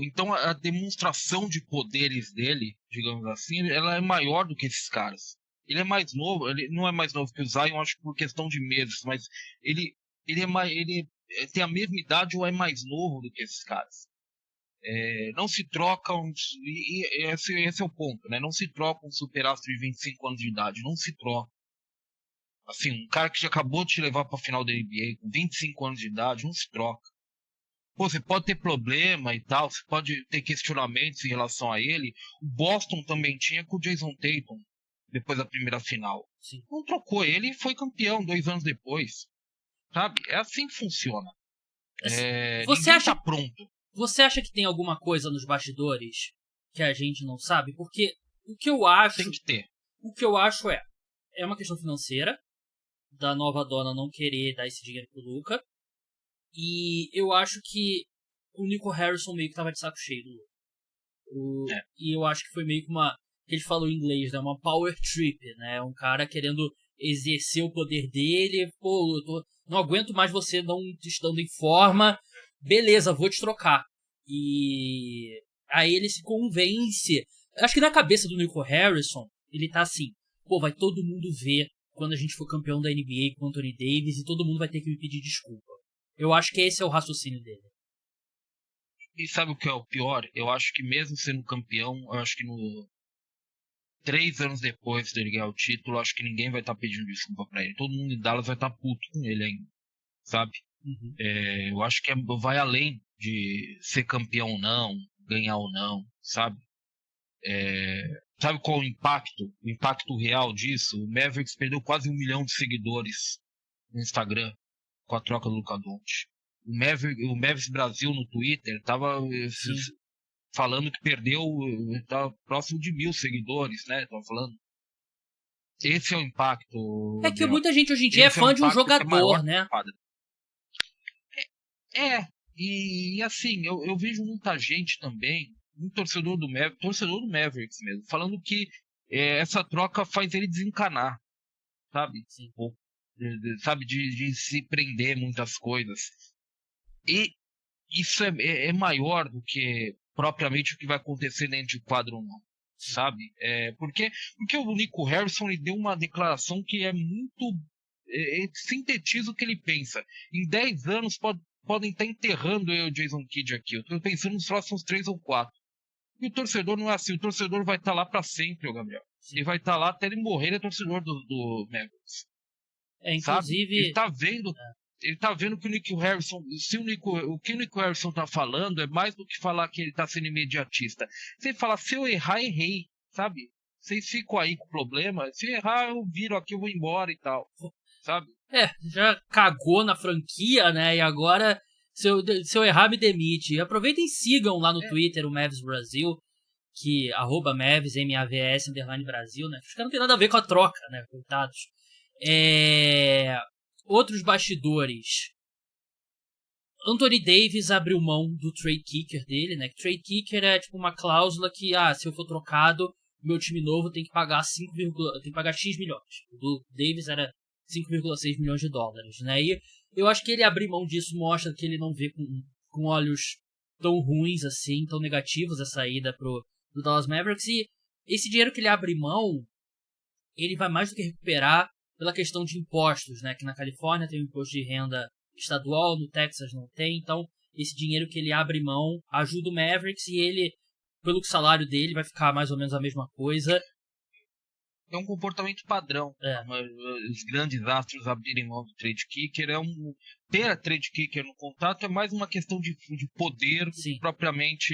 Então a demonstração de poderes dele, digamos assim, ela é maior do que esses caras. Ele é mais novo, ele não é mais novo que o Zion, acho que por questão de meses, mas ele tem a mesma idade ou é mais novo do que esses caras. Não se trocam, e esse é o ponto, né? Não se troca um superastro de 25 anos de idade, não se troca. Assim, um cara que já acabou de te levar para a final da NBA com 25 anos de idade, não se troca. Pô, você pode ter problema e tal, você pode ter questionamentos em relação a ele. O Boston também tinha com o Jason Tatum, depois da primeira final. Sim. Não trocou ele e foi campeão 2 anos depois. Sabe? É assim que funciona. Ninguém tá pronto. Você acha que tem alguma coisa nos bastidores que a gente não sabe? Porque o que eu acho... Tem que ter. O que eu acho é uma questão financeira, da nova dona não querer dar esse dinheiro pro Luka. E eu acho que o Nico Harrison meio que tava de saco cheio do Luka. E eu acho que foi meio que uma que eles falam em inglês, né? Uma power trip, né? Um cara querendo exercer o poder dele. Pô, não aguento mais você não estando em forma. Beleza, vou te trocar. E aí ele se convence. Acho que na cabeça do Nico Harrison, ele tá assim, pô, vai todo mundo ver quando a gente for campeão da NBA com o Anthony Davis e todo mundo vai ter que me pedir desculpa. Eu acho que esse é o raciocínio dele. E sabe o que é o pior? Eu acho que mesmo sendo campeão, eu acho que 3 anos depois dele ganhar o título, eu acho que ninguém vai estar pedindo desculpa pra ele. Todo mundo em Dallas vai estar puto com ele ainda, sabe? Uhum. Eu acho que vai além de ser campeão ou não, ganhar ou não, sabe? Sabe qual o impacto real disso? O Mavericks perdeu quase 1 milhão de seguidores no Instagram com a troca do Luka Doncic. O Mavericks Brasil no Twitter tava falando que perdeu, tá próximo de 1.000 seguidores, né? Tava falando. Esse é o impacto. É que muita gente hoje em dia é fã de um jogador, né? E assim, eu vejo muita gente também, um torcedor do Mavericks mesmo, falando que essa troca faz ele desencanar, sabe? Sim. Sabe, de se prender muitas coisas. E isso é maior do que propriamente o que vai acontecer dentro de quadro ou não, sabe? Porque o Nico Harrison ele deu uma declaração que é muito... sintetiza o que ele pensa. Em 10 anos podem estar enterrando eu e o Jason Kidd aqui. Eu estou pensando nos próximos 3 ou 4. E o torcedor não é assim. O torcedor vai estar lá para sempre, Gabriel. Ele vai estar lá até ele morrer. Ele é torcedor do Mavericks. Inclusive... Ele tá vendo que o Nico Harrison... o que o Nico Harrison tá falando é mais do que falar que ele tá sendo imediatista. Você fala, se eu errar, errei. Sabe? Vocês ficam aí com problema. Se eu errar, eu viro aqui, eu vou embora e tal. Sabe? Já cagou na franquia, né? E agora, se eu errar, me demite. E aproveitem e sigam lá no Twitter o Mavs Brasil, que @Mavs, MAVS, _Brasil, né? Os caras não tem nada a ver com a troca, né? Coitados. Outros bastidores. Anthony Davis abriu mão do trade kicker dele, né? Trade kicker é tipo uma cláusula que, se eu for trocado, meu time novo tem que pagar X milhões. O do Davis era 5,6 milhões de dólares, né? E eu acho que ele abrir mão disso mostra que ele não vê com olhos tão ruins assim, tão negativos a saída pro Dallas Mavericks. E esse dinheiro que ele abre mão, ele vai mais do que recuperar pela questão de impostos, né? Que na Califórnia tem um imposto de renda estadual, no Texas não tem. Então, esse dinheiro que ele abre mão ajuda o Mavericks e ele, pelo salário dele, vai ficar mais ou menos a mesma coisa. É um comportamento padrão. Os grandes astros abrirem mão do trade kicker. Ter a trade kicker no contrato é mais uma questão de poder. Sim. Propriamente.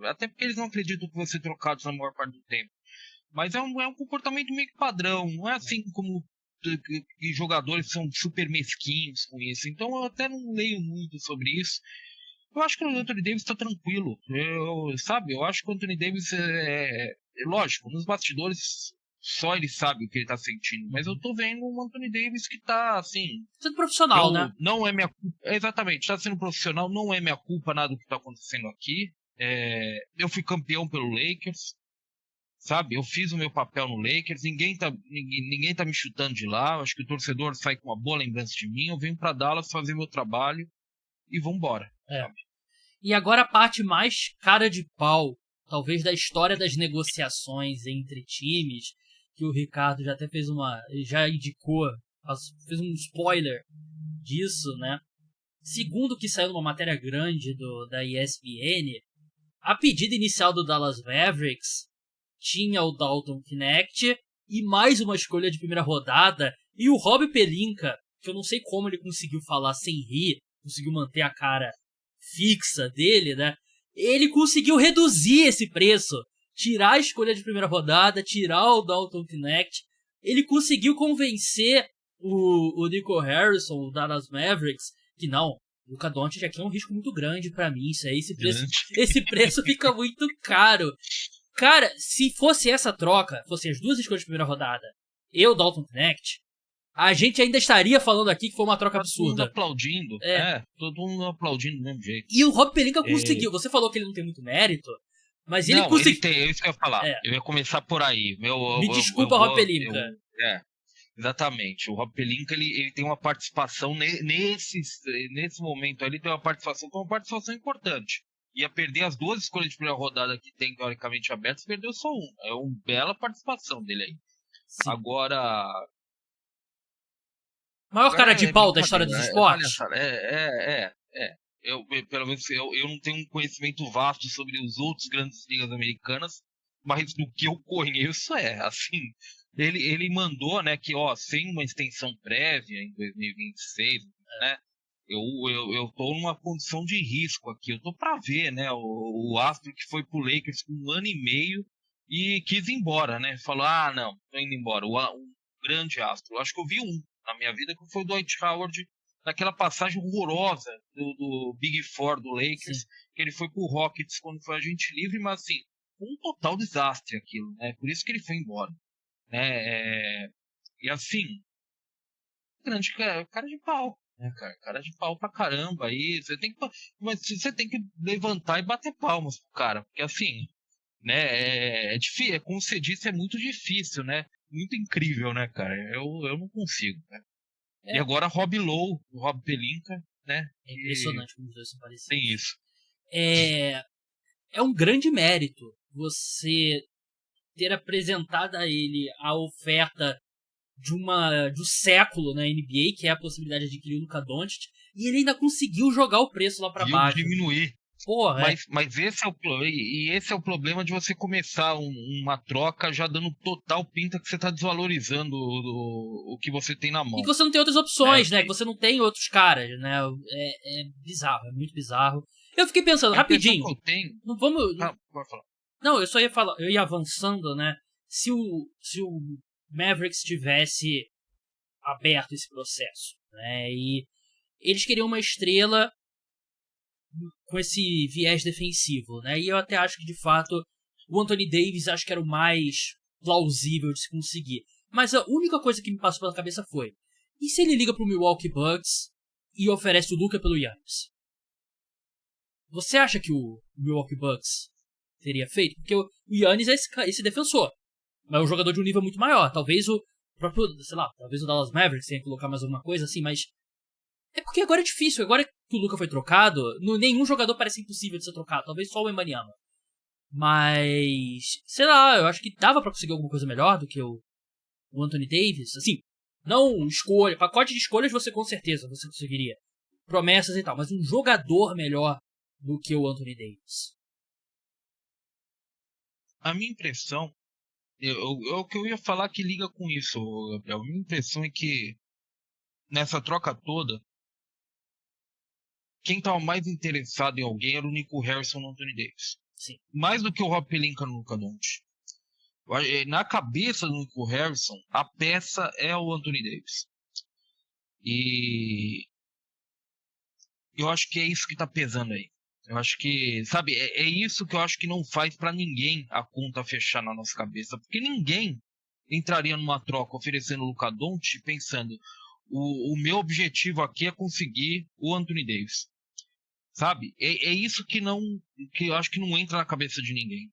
Até porque eles não acreditam que vão ser trocados na maior parte do tempo. Mas é um comportamento meio que padrão. Não é assim como que jogadores são super mesquinhos com isso. Então eu até não leio muito sobre isso. Eu acho que o Anthony Davis está tranquilo. Eu acho que o Anthony Davis lógico, nos bastidores só ele sabe o que ele tá sentindo. Mas eu tô vendo um Anthony Davis que tá, assim... sendo profissional, né? Não é minha culpa. Exatamente, tá sendo profissional. Não é minha culpa nada do que tá acontecendo aqui. Eu fui campeão pelo Lakers. Sabe? Eu fiz o meu papel no Lakers. Ninguém tá me chutando de lá. Eu acho que o torcedor sai com uma boa lembrança de mim. Eu venho pra Dallas fazer meu trabalho e vambora. Sabe? E agora a parte mais cara de pau, talvez, da história das negociações entre times, que o Ricardo já até já indicou, fez um spoiler disso, né? Segundo o que saiu numa matéria grande da ESPN, a pedida inicial do Dallas Mavericks tinha o Dalton Knecht e mais uma escolha de primeira rodada, e o Rob Pelinka, que eu não sei como ele conseguiu falar sem rir, conseguiu manter a cara fixa dele, né? Ele conseguiu reduzir esse preço, tirar a escolha de primeira rodada, tirar o Dalton Knecht. Ele conseguiu convencer o Nico Harrison, o Dallas Mavericks, que não, o Luka Doncic aqui é um risco muito grande pra mim, esse preço fica muito caro. Cara, se fosse essa troca, fossem as duas escolhas de primeira rodada, eu, Dalton Knecht, a gente ainda estaria falando aqui que foi uma troca absurda. Todo mundo aplaudindo. Todo mundo aplaudindo do mesmo jeito. E o Rob Pelinka conseguiu. Você falou que ele não tem muito mérito, Mas ele Não, conseguiu... ele tem, é isso que eu ia falar. É. Eu ia começar por aí. Me desculpa, Rob Pelinka. Exatamente. O Rob Pelinka, ele tem uma participação nesse momento. Ele tem uma participação importante. Ia perder as 2 escolhas de primeira rodada que tem teoricamente abertas, perdeu só uma. É uma bela participação dele aí. Sim. Agora... Maior cara de pau da história dos esportes. Pelo menos eu não tenho um conhecimento vasto sobre os outros grandes ligas americanas, mas do que eu conheço assim, ele mandou, né, que sem uma extensão prévia em 2026, né, eu tô numa condição de risco aqui, eu tô para ver, né, o astro que foi pro Lakers com 1 ano e meio e quis ir embora, né, falou, não, tô indo embora, um grande astro, eu acho que eu vi na minha vida, que foi o Dwight Howard, naquela passagem horrorosa do Big Four do Lakers, sim, que ele foi pro Rockets quando foi agente livre, mas assim, um total desastre aquilo, né? Por isso que ele foi embora, né? E assim, grande cara de pau, né, cara de pau pra caramba aí, mas você tem que levantar e bater palmas pro cara, porque assim, né, é difícil, como você disse, é muito difícil, né? Muito incrível, né, cara? Eu não consigo, né? E agora Rob Lowe, o Rob Pelinka, né? É impressionante como os dois são parecidos. Tem isso. É um grande mérito você ter apresentado a ele a oferta de um século na NBA, que é a possibilidade de adquirir o Luka Doncic, e ele ainda conseguiu jogar o preço lá pra baixo. Diminuir. Porra, mas esse é o problema de você começar uma troca já dando total pinta que você tá desvalorizando o que você tem na mão. E que você não tem outras opções, né? Que você não tem outros caras, né? É bizarro, é muito bizarro. Eu fiquei pensando, rapidinho. Que eu tenho... Não vamos... pode falar. Não, eu só ia falar, eu ia avançando, né? Se o Mavericks tivesse aberto esse processo, né? E eles queriam uma estrela com esse viés defensivo, né? E eu até acho que, de fato, o Anthony Davis acho que era o mais plausível de se conseguir. Mas a única coisa que me passou pela cabeça foi: e se ele liga pro Milwaukee Bucks e oferece o Luka pelo Giannis? Você acha que o Milwaukee Bucks teria feito? Porque o Giannis é esse defensor, mas é um jogador de um nível muito maior. Talvez o próprio, sei lá, talvez o Dallas Mavericks tenha que colocar mais alguma coisa assim, mas é porque agora é difícil. Agora que o Luka foi trocado, nenhum jogador parece impossível de ser trocado. Talvez só o Wembanyama. Mas, sei lá, eu acho que dava pra conseguir alguma coisa melhor do que o Anthony Davis. Assim, não escolha. Pacote de escolhas você com certeza você conseguiria. Promessas e tal. Mas um jogador melhor do que o Anthony Davis. A minha impressão, o que eu ia falar que liga com isso, Gabriel. A minha impressão é que nessa troca toda, quem estava mais interessado em alguém era o Nico Harrison no Anthony Davis. Sim. Mais do que o Rob Pelinka no Luka Doncic. Na cabeça do Nico Harrison, a peça é o Anthony Davis. E eu acho que é isso que tá pesando aí. Eu acho que, sabe, é isso que eu acho que não faz pra ninguém a conta fechar na nossa cabeça. Porque ninguém entraria numa troca oferecendo o Luka Doncic pensando: o meu objetivo aqui é conseguir o Anthony Davis. Sabe? É isso que eu acho que não entra na cabeça de ninguém.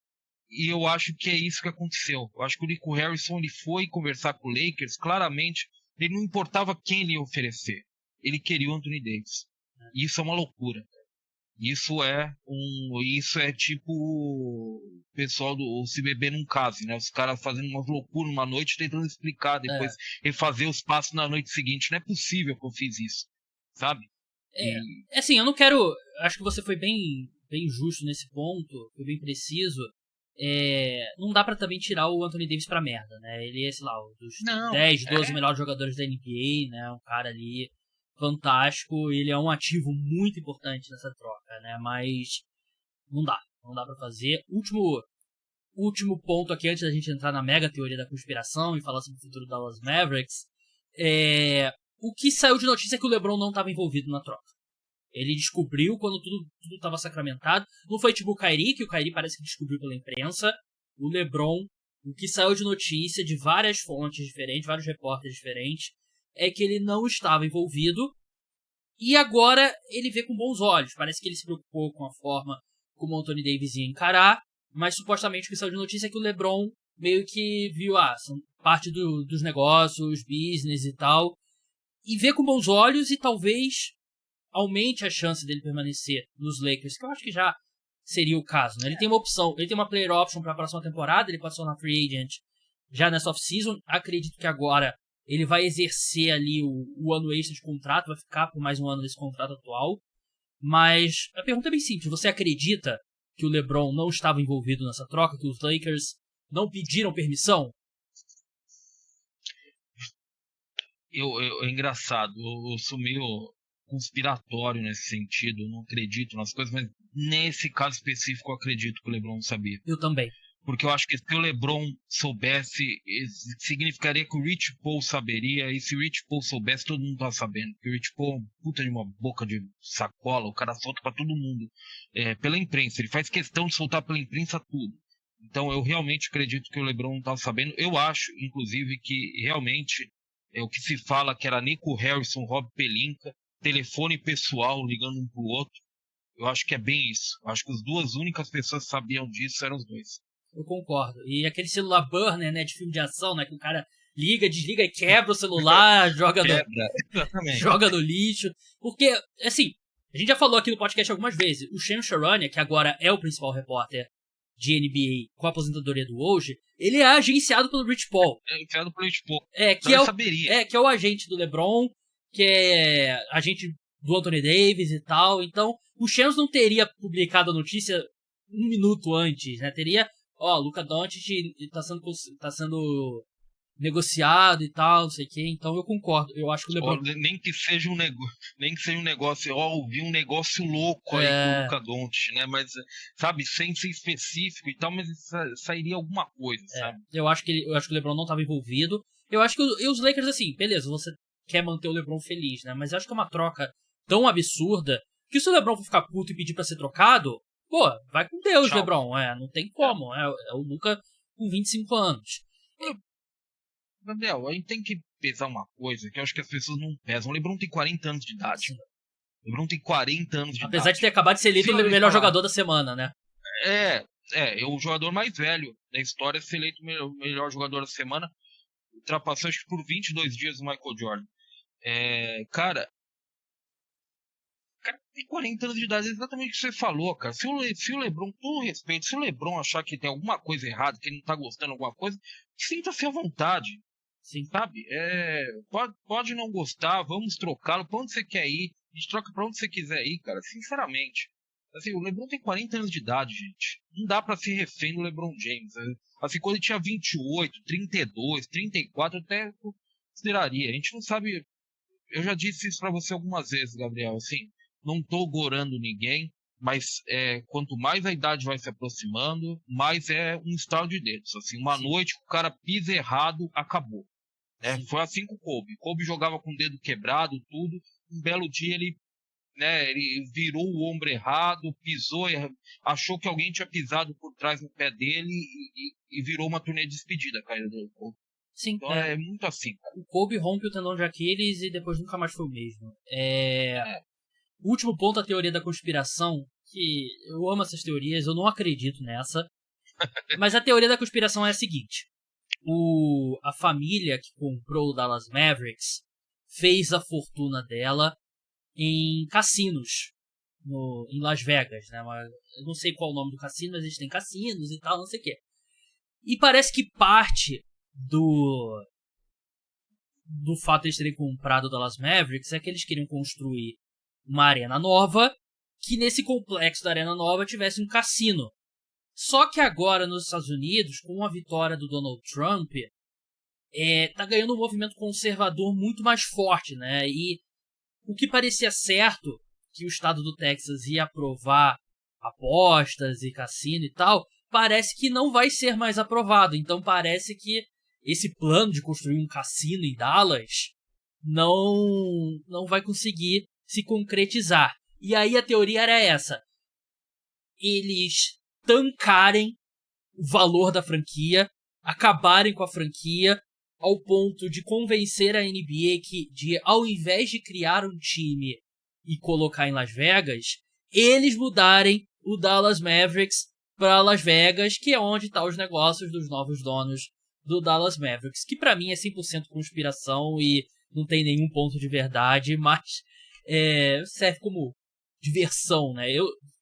E eu acho que é isso que aconteceu. Eu acho que o Nico Harrison, ele foi conversar com o Lakers, claramente, ele não importava quem ele ia oferecer. Ele queria o Anthony Davis. E isso é uma loucura. Isso é tipo o pessoal do Se Beber Num Case, né? Os caras fazendo umas loucuras numa noite, tentando explicar, depois refazer os passos na noite seguinte. Não é possível que eu fiz isso, sabe? Assim, eu não quero... Acho que você foi bem justo nesse ponto, foi bem preciso. Não dá pra também tirar o Anthony Davis pra merda, né? Ele é, sei lá, um dos 10, 12 melhores jogadores da NBA, né? Um cara ali fantástico, ele é um ativo muito importante nessa troca, né? Mas não dá pra fazer. Último ponto aqui, antes da gente entrar na mega teoria da conspiração e falar sobre o futuro da Dallas Mavericks, o que saiu de notícia é que o LeBron não estava envolvido na troca. Ele descobriu quando tudo estava sacramentado. Não foi tipo o Kyrie, que o Kyrie parece que descobriu pela imprensa. O LeBron, o que saiu de notícia de várias fontes diferentes, vários repórteres diferentes, é que ele não estava envolvido. E agora ele vê com bons olhos. Parece que ele se preocupou com a forma como o Anthony Davis ia encarar. mas supostamente o que saiu de notícia é que o LeBron meio que viu, são parte dos negócios, business e tal, e vê com bons olhos e talvez aumente a chance dele permanecer nos Lakers, que eu acho que já seria o caso, né? Ele tem uma opção, ele tem uma player option para a próxima temporada, ele pode se tornar free agent já nessa off-season. Acredito que agora ele vai exercer ali o ano extra de contrato, vai ficar por mais um ano nesse contrato atual. Mas a pergunta é bem simples, você acredita que o LeBron não estava envolvido nessa troca, que os Lakers não pediram permissão? É engraçado, eu sou meio conspiratório nesse sentido, eu não acredito nas coisas, mas nesse caso específico eu acredito que o LeBron sabia. Eu também. Porque eu acho que se o LeBron soubesse, significaria que o Rich Paul saberia, e se o Rich Paul soubesse, todo mundo tá sabendo. Porque o Rich Paul é um puta de uma boca de sacola, o cara solta pra todo mundo, pela imprensa, ele faz questão de soltar pela imprensa tudo. Então eu realmente acredito que o LeBron não tava sabendo. Eu acho, inclusive, que realmente o que se fala que era Nico Harrison, Rob Pelinka, telefone pessoal ligando um pro outro. Eu acho que é bem isso. Eu acho que as duas únicas pessoas que sabiam disso eram os dois. Eu concordo. E aquele celular burner, né, de filme de ação, né, que o cara liga, desliga e quebra o celular, joga no lixo. Porque, assim, a gente já falou aqui no podcast algumas vezes, o Shane Charania, que agora é o principal repórter de NBA com a aposentadoria do Woj, ele é agenciado pelo Rich Paul. É agenciado pelo Rich Paul. Que é o agente do LeBron, que é agente do Anthony Davis e tal. Então, o Shams não teria publicado a notícia um minuto antes, né? Teria, Luka Doncic tá sendo negociado e tal, não sei o que. Então eu concordo. Eu acho que o LeBron... Nem que seja um negócio, ouvi um negócio louco aí com o Luka Doncic, né? Mas, sabe, sem ser específico e tal, mas sairia alguma coisa, sabe? Eu acho que o LeBron não estava envolvido. Eu acho que os Lakers, assim, beleza, você quer manter o LeBron feliz, né? Mas eu acho que é uma troca tão absurda que se o LeBron for ficar puto e pedir pra ser trocado, pô, vai com Deus, tchau. LeBron. Não tem como. É o Luka com 25 anos. Gabriel, a gente tem que pesar uma coisa que eu acho que as pessoas não pesam. O LeBron tem 40 anos de idade. Sim. O LeBron tem 40 anos de idade. Apesar de ter acabado de ser eleito o melhor jogador da semana, né? É o jogador mais velho da história a ser eleito o melhor jogador da semana. Ultrapassou, acho que por 22 dias o Michael Jordan. Cara tem 40 anos de idade, é exatamente o que você falou, cara. Se o LeBron, com todo respeito, se o LeBron achar que tem alguma coisa errada, que ele não tá gostando de alguma coisa, sinta-se à vontade. Sim. Sabe? Pode não gostar, vamos trocá-lo pra onde você quer ir. A gente troca pra onde você quiser ir, cara. Sinceramente. Assim, o LeBron tem 40 anos de idade, gente. Não dá pra ser refém do LeBron James. Assim, quando ele tinha 28, 32, 34, até consideraria. A gente não sabe. Eu já disse isso pra você algumas vezes, Gabriel. Assim, não tô gorando ninguém, mas quanto mais a idade vai se aproximando, mais é um estalo de dedos. Assim, uma Sim. noite que o cara pisa errado, acabou. Foi assim com o Kobe. Kobe jogava com o dedo quebrado, tudo. Um belo dia ele virou o ombro errado, pisou, achou que alguém tinha pisado por trás no pé dele e virou uma turnê de despedida, cara, do Kobe. Sim, então é muito assim, cara. O Kobe rompe o tendão de Aquiles e depois nunca mais foi o mesmo. O último ponto, a teoria da conspiração, que eu amo essas teorias, eu não acredito nessa, mas a teoria da conspiração é a seguinte: a família que comprou o Dallas Mavericks fez a fortuna dela em cassinos em Las Vegas, né? Eu não sei qual é o nome do cassino, mas eles têm cassinos e tal, não sei o quê. E parece que parte do fato de eles terem comprado o Dallas Mavericks é que eles queriam construir uma arena nova, que nesse complexo da arena nova tivesse um cassino. Só que agora nos Estados Unidos, com a vitória do Donald Trump, tá ganhando um movimento conservador muito mais forte, né? E o que parecia certo, que o estado do Texas ia aprovar apostas e cassino e tal, parece que não vai ser mais aprovado. Então parece que esse plano de construir um cassino em Dallas não vai conseguir se concretizar. E aí a teoria era essa: eles tancarem o valor da franquia, acabarem com a franquia, ao ponto de convencer a NBA que ao invés de criar um time e colocar em Las Vegas, eles mudarem o Dallas Mavericks para Las Vegas, que é onde tá os negócios dos novos donos do Dallas Mavericks, que pra mim é 100% conspiração e não tem nenhum ponto de verdade, mas serve como diversão, né?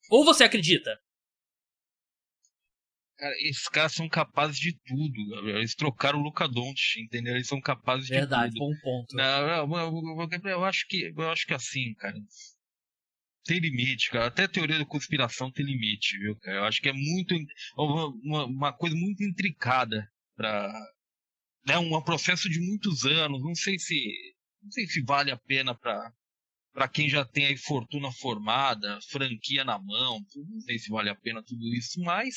Ou você acredita? Cara, esses caras são capazes de tudo, Gabriel. Eles trocaram o Luka Doncic, entendeu? Eles são capazes de Verdade, tudo. bom ponto. Eu acho que assim, cara, tem limite, cara. Até a teoria da conspiração tem limite, viu, cara? Eu acho que é muito uma coisa muito intricada para, né, um processo de muitos anos. Não sei se vale a pena para quem já tem aí fortuna formada, franquia na mão. Não sei se vale a pena tudo isso, mas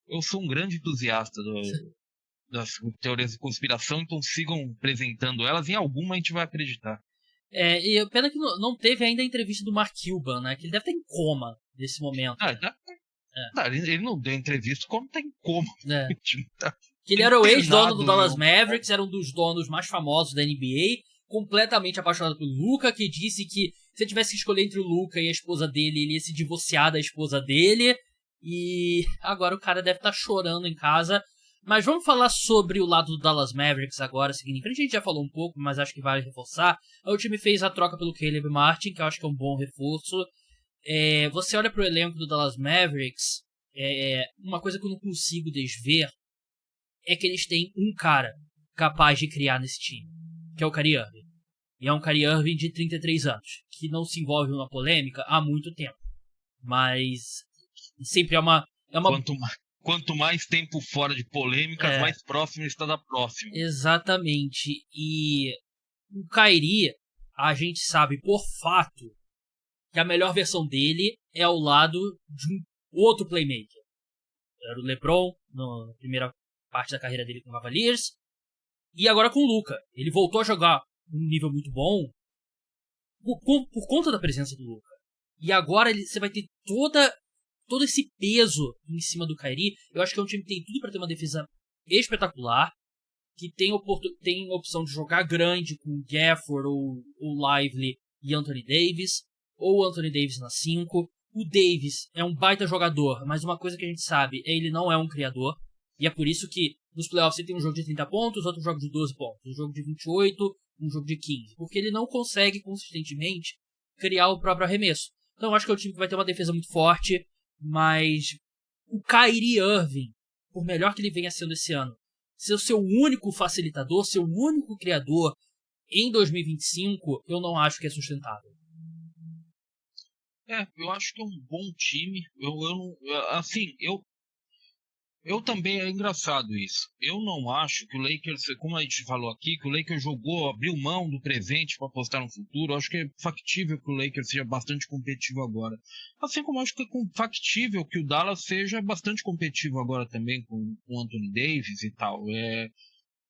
eu sou um grande entusiasta das teorias de conspiração, então sigam apresentando elas. Em alguma a gente vai acreditar. E pena que não teve ainda a entrevista do Mark Cuban, né? Que ele deve estar em coma nesse momento. Ele não deu entrevista como tá em coma. Que ele era o ex-dono do Dallas Mavericks, era um dos donos mais famosos da NBA, completamente apaixonado pelo Luka, que disse que se ele tivesse que escolher entre o Luka e a esposa dele, ele ia se divorciar da esposa dele. E agora o cara deve estar chorando em casa. Mas vamos falar sobre o lado do Dallas Mavericks agora, seguindo em frente. A gente já falou um pouco, mas acho que vale reforçar. O time fez a troca pelo Caleb Martin, que eu acho que é um bom reforço. Você olha pro elenco do Dallas Mavericks, uma coisa que eu não consigo desver é que eles têm um cara capaz de criar nesse time, que é o Kyrie Irving. E é um Kyrie Irving de 33 anos, que não se envolve numa polêmica há muito tempo. Mas sempre é uma... Quanto mais tempo fora de polêmicas, mais próximo está da próxima. Exatamente. E o Kyrie, a gente sabe por fato que a melhor versão dele é ao lado de um outro playmaker. Era o LeBron na primeira parte da carreira dele com o Cavaliers. E agora com o Luka. Ele voltou a jogar um nível muito bom por conta da presença do Luka. E agora você vai ter todo esse peso em cima do Kyrie. Eu acho que é um time que tem tudo para ter uma defesa espetacular, que tem a opção de jogar grande com Gafford ou Lively e Anthony Davis, ou Anthony Davis na 5. O Davis é um baita jogador, mas uma coisa que a gente sabe é que ele não é um criador, e é por isso que nos playoffs ele tem um jogo de 30 pontos, outro jogo de 12 pontos, um jogo de 28, um jogo de 15, porque ele não consegue consistentemente criar o próprio arremesso. Então eu acho que é um time que vai ter uma defesa muito forte, mas o Kyrie Irving, por melhor que ele venha sendo esse ano, ser o seu único facilitador, seu único criador em 2025, eu não acho que é sustentável. Eu acho que é um bom time. Eu também, é engraçado isso. Eu não acho que o Lakers, como a gente falou aqui, que o Lakers abriu mão do presente para apostar no futuro. Eu acho que é factível que o Lakers seja bastante competitivo agora. Assim como eu acho que é factível que o Dallas seja bastante competitivo agora também com o Anthony Davis e tal.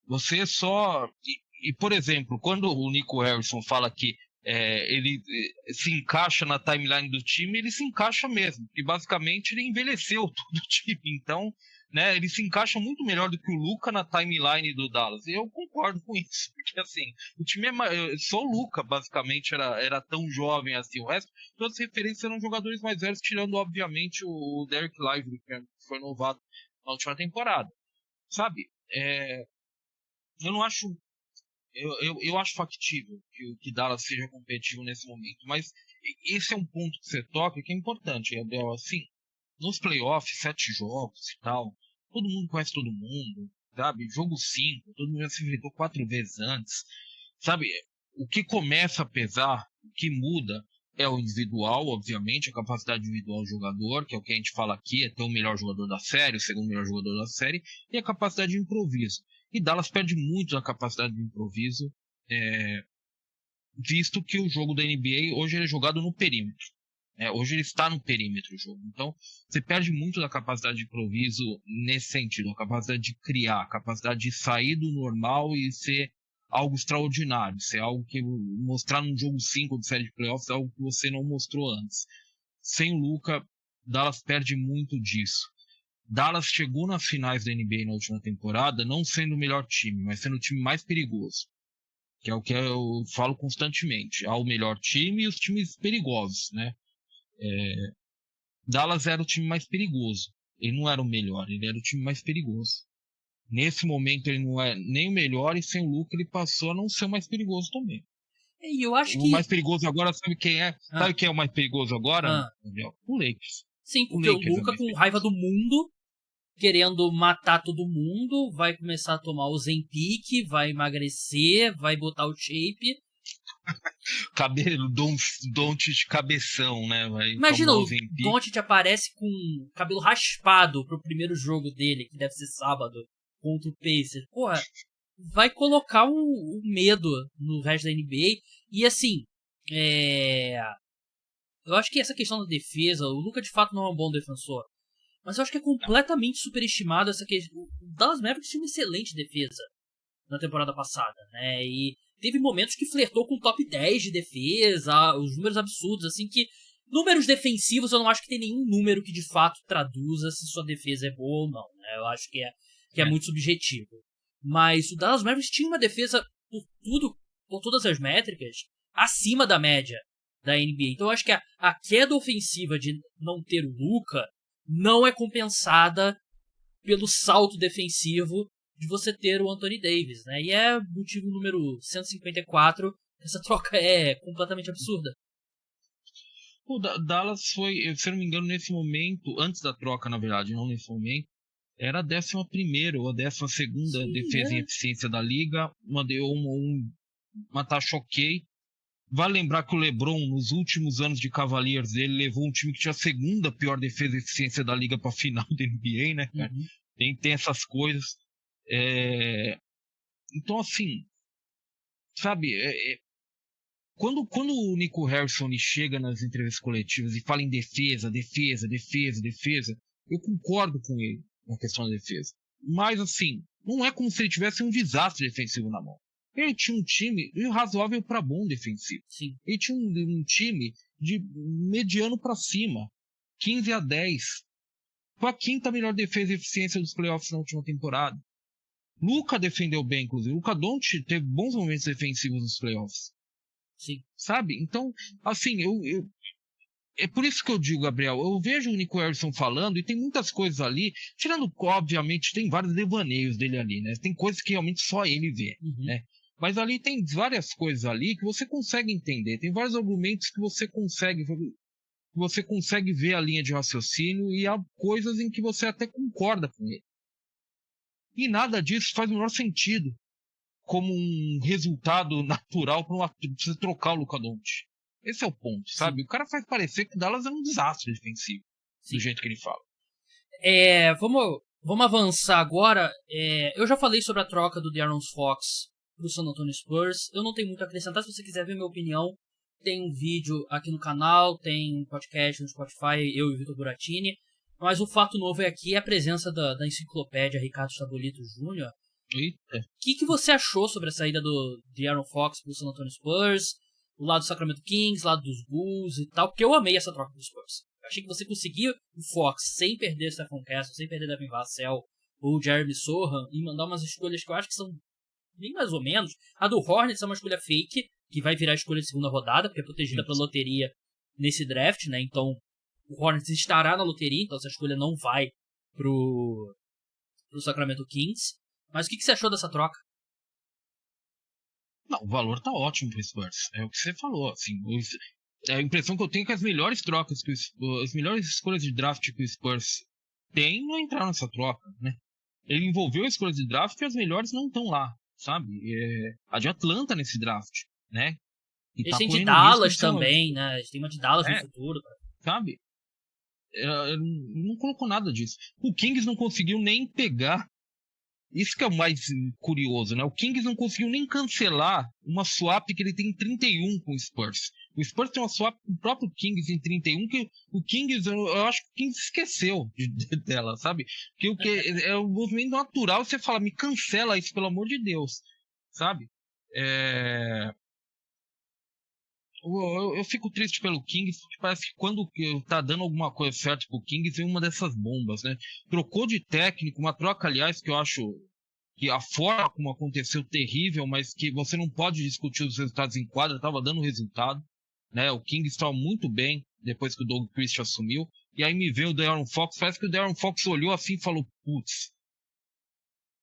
Você só... E, por exemplo, quando o Nico Harrison fala que ele se encaixa na timeline do time, ele se encaixa mesmo. E basicamente ele envelheceu todo o time. Então, né, ele se encaixa muito melhor do que o Luka na timeline do Dallas. E eu concordo com isso. Porque assim, o time só o Luka basicamente era tão jovem assim. O resto, todas as referências eram jogadores mais velhos, tirando obviamente o Derek Lively, que foi novato na última temporada. Sabe? Eu não acho... Eu acho factível que Dallas seja competitivo nesse momento, mas esse é um ponto que você toca que é importante, Gabriel. Assim, nos playoffs, 7 jogos e tal, todo mundo conhece todo mundo, sabe? Jogo 5, todo mundo já se enfrentou 4 vezes antes, sabe? O que começa a pesar, o que muda é o individual, obviamente, a capacidade individual do jogador, que é o que a gente fala aqui, é ter o melhor jogador da série, o segundo melhor jogador da série, e a capacidade de improviso. E Dallas perde muito na capacidade de improviso, visto que o jogo da NBA hoje ele é jogado no perímetro. Hoje ele está no perímetro o jogo. Então, você perde muito da capacidade de improviso nesse sentido. A capacidade de criar, a capacidade de sair do normal e ser algo extraordinário. Ser algo que mostrar num jogo 5 de série de playoffs, algo que você não mostrou antes. Sem o Luka, Dallas perde muito disso. Dallas chegou nas finais da NBA na última temporada não sendo o melhor time, mas sendo o time mais perigoso. Que é o que eu falo constantemente. Há o melhor time e os times perigosos, né? Dallas era o time mais perigoso. ele não era o melhor, ele era o time mais perigoso. Nesse momento ele não é nem o melhor, e sem o Luka ele passou a não ser o mais perigoso também. E eu acho O mais perigoso agora, sabe quem é? Sabe quem é o mais perigoso agora, Gabriel? O Lakers. Sim, porque o Luka, com raiva do mundo, querendo matar todo mundo, vai começar a tomar o Ozempic, vai emagrecer, vai botar o shape. Cabelo, Doncic cabeção, né? Vai Imagina, o Doncic aparece com cabelo raspado pro primeiro jogo dele, que deve ser sábado, contra o Pacers. Porra, vai colocar um medo no resto da NBA. E assim, eu acho que essa questão da defesa, o Luka de fato não é um bom defensor, mas eu acho que é completamente superestimado essa questão. O Dallas Mavericks tinha uma excelente defesa na temporada passada, né? E teve momentos que flertou com o top 10 de defesa, os números absurdos, assim, que números defensivos eu não acho que tem nenhum número que de fato traduza se sua defesa é boa ou não, né? Eu acho que é muito subjetivo. Mas o Dallas Mavericks tinha uma defesa por todas as métricas, acima da média da NBA. Então eu acho que a queda ofensiva de não ter o Luka não é compensada pelo salto defensivo de você ter o Anthony Davis, né? E é motivo número 154, essa troca é completamente absurda. O Dallas foi, se eu não me engano, nesse momento, antes da troca, na verdade, não nesse momento, era a 11ª ou a 12ª defesa em eficiência da liga, uma taxa ok. Vale lembrar que o LeBron, nos últimos anos de Cavaliers, ele levou um time que tinha a 2ª pior defesa e eficiência da liga para a final da NBA, né? Uhum. Tem essas coisas. Então, assim, sabe, quando o Nico Harrison chega nas entrevistas coletivas e fala em defesa, eu concordo com ele na questão da defesa. Mas, assim, não é como se ele tivesse um desastre defensivo na mão. Ele tinha um time razoável para bom defensivo. Sim. Ele tinha um time de mediano para cima, 15-10. Foi a 5ª melhor defesa e eficiência dos playoffs na última temporada. Luka defendeu bem, inclusive. Luka Doncic teve bons momentos defensivos nos playoffs. Sim. Sabe? Então, assim, é por isso que eu digo, Gabriel, eu vejo o Nico Harrison falando e tem muitas coisas ali, tirando, obviamente, tem vários devaneios dele ali, né? Tem coisas que realmente só ele vê, né? Mas ali tem várias coisas ali que você consegue entender, tem vários argumentos que você consegue ver a linha de raciocínio e há coisas em que você até concorda com ele. E nada disso faz o menor sentido como um resultado natural para você trocar o Luka Doncic. Esse é o ponto, sabe? Sim. O cara faz parecer que o Dallas é um desastre defensivo, do jeito que ele fala. Vamos avançar agora. Eu já falei sobre a troca do De'Aaron Fox pro San Antonio Spurs. Eu não tenho muito a acrescentar. Se você quiser ver minha opinião, tem um vídeo aqui no canal, tem um podcast no Spotify, eu e o Vitor Buratini. Mas o fato novo aqui é a presença da enciclopédia Ricardo Stabolito Jr. O que você achou sobre a saída do De'Aaron Fox pro San Antonio Spurs? O lado do Sacramento Kings, lado dos Bulls e tal, porque eu amei essa troca dos Spurs. Eu achei que você conseguia o Fox sem perder Stephen Castle, sem perder Devin Vassell ou Jeremy Sohan e mandar umas escolhas que eu acho que são bem mais ou menos. A do Hornets é uma escolha fake, que vai virar escolha de segunda rodada, porque é protegida pela loteria nesse draft, né? Então o Hornets estará na loteria, então essa escolha não vai pro Sacramento Kings. Mas o que você achou dessa troca? Não, o valor tá ótimo pro Spurs. É o que você falou, assim. A impressão que eu tenho é que as melhores trocas, as melhores escolhas de draft que o Spurs tem não entraram nessa troca, né? Ele envolveu escolhas de draft e as melhores não estão lá, sabe? A de Atlanta nesse draft, né? E eles têm de Dallas também, né? Eles têm uma de Dallas no futuro. Sabe? Não colocou nada disso. O Kings não conseguiu nem pegar. Isso que é o mais curioso, né? O Kings não conseguiu nem cancelar uma swap que ele tem em 31 com o Spurs. O Spurs tem uma swap com o próprio Kings em 31 que o Kings, eu acho que o Kings esqueceu dela, sabe? Que o que é um movimento natural, você fala, me cancela isso, pelo amor de Deus, sabe? Eu fico triste pelo Kings, porque parece que quando tá dando alguma coisa certa pro Kings, vem uma dessas bombas, né? Trocou de técnico, uma troca, aliás, que eu acho que a forma como aconteceu terrível, mas que você não pode discutir os resultados em quadra, tava dando resultado, né? O Kings estava muito bem depois que o Doug Christie assumiu. E aí me veio o De'Aaron Fox, parece que o De'Aaron Fox olhou assim e falou, putz,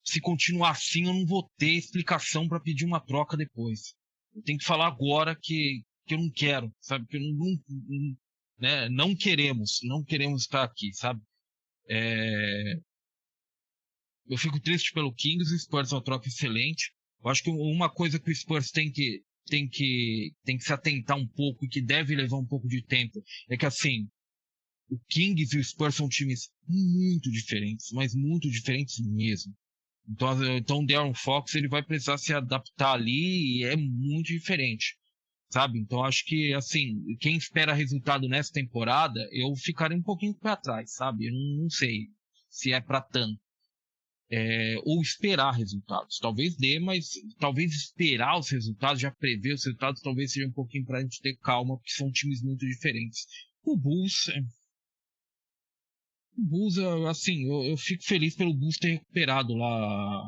se continuar assim eu não vou ter explicação para pedir uma troca depois. Eu tenho que falar agora que eu não quero, sabe? Que eu né? Não queremos estar aqui, sabe? Eu fico triste pelo Kings, o Spurs é uma troca excelente. Eu acho que uma coisa que o Spurs tem que se atentar um pouco e que deve levar um pouco de tempo é que, assim, o Kings e o Spurs são times muito diferentes, mas muito diferentes mesmo. Então o De'Aaron Fox ele vai precisar se adaptar ali e é muito diferente, sabe? Então acho que, assim, quem espera resultado nessa temporada, eu ficaria um pouquinho para trás, sabe? Eu não sei se é para tanto. Ou esperar resultados. Talvez dê, mas talvez esperar os resultados, já prever os resultados, talvez seja um pouquinho para a gente ter calma, porque são times muito diferentes. O Bulls, assim, eu fico feliz pelo Bulls ter recuperado lá,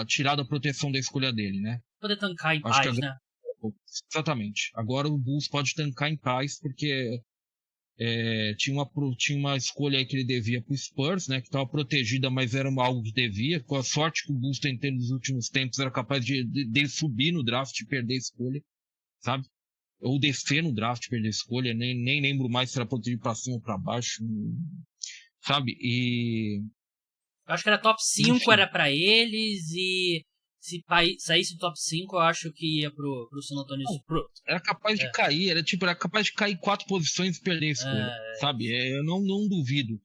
tirado a proteção da escolha dele, né? Poder tancar em Acho paz, né? Exatamente. Agora o Bulls pode tancar em paz, porque tinha uma escolha aí que ele devia pro Spurs, né? Que estava protegida, mas era algo que devia. Com a sorte que o Bulls tem tendo nos últimos tempos, era capaz de subir no draft e perder a escolha, sabe? Ou descer no draft e perder a escolha. Nem lembro mais se era protegido para cima ou para baixo, sabe? Eu acho que era top 5, enfim, era pra eles, e se saísse do top 5, eu acho que ia pro San Antonio. Era capaz de cair, era capaz de cair 4 posições e perder a escolha, sabe? Eu não duvido.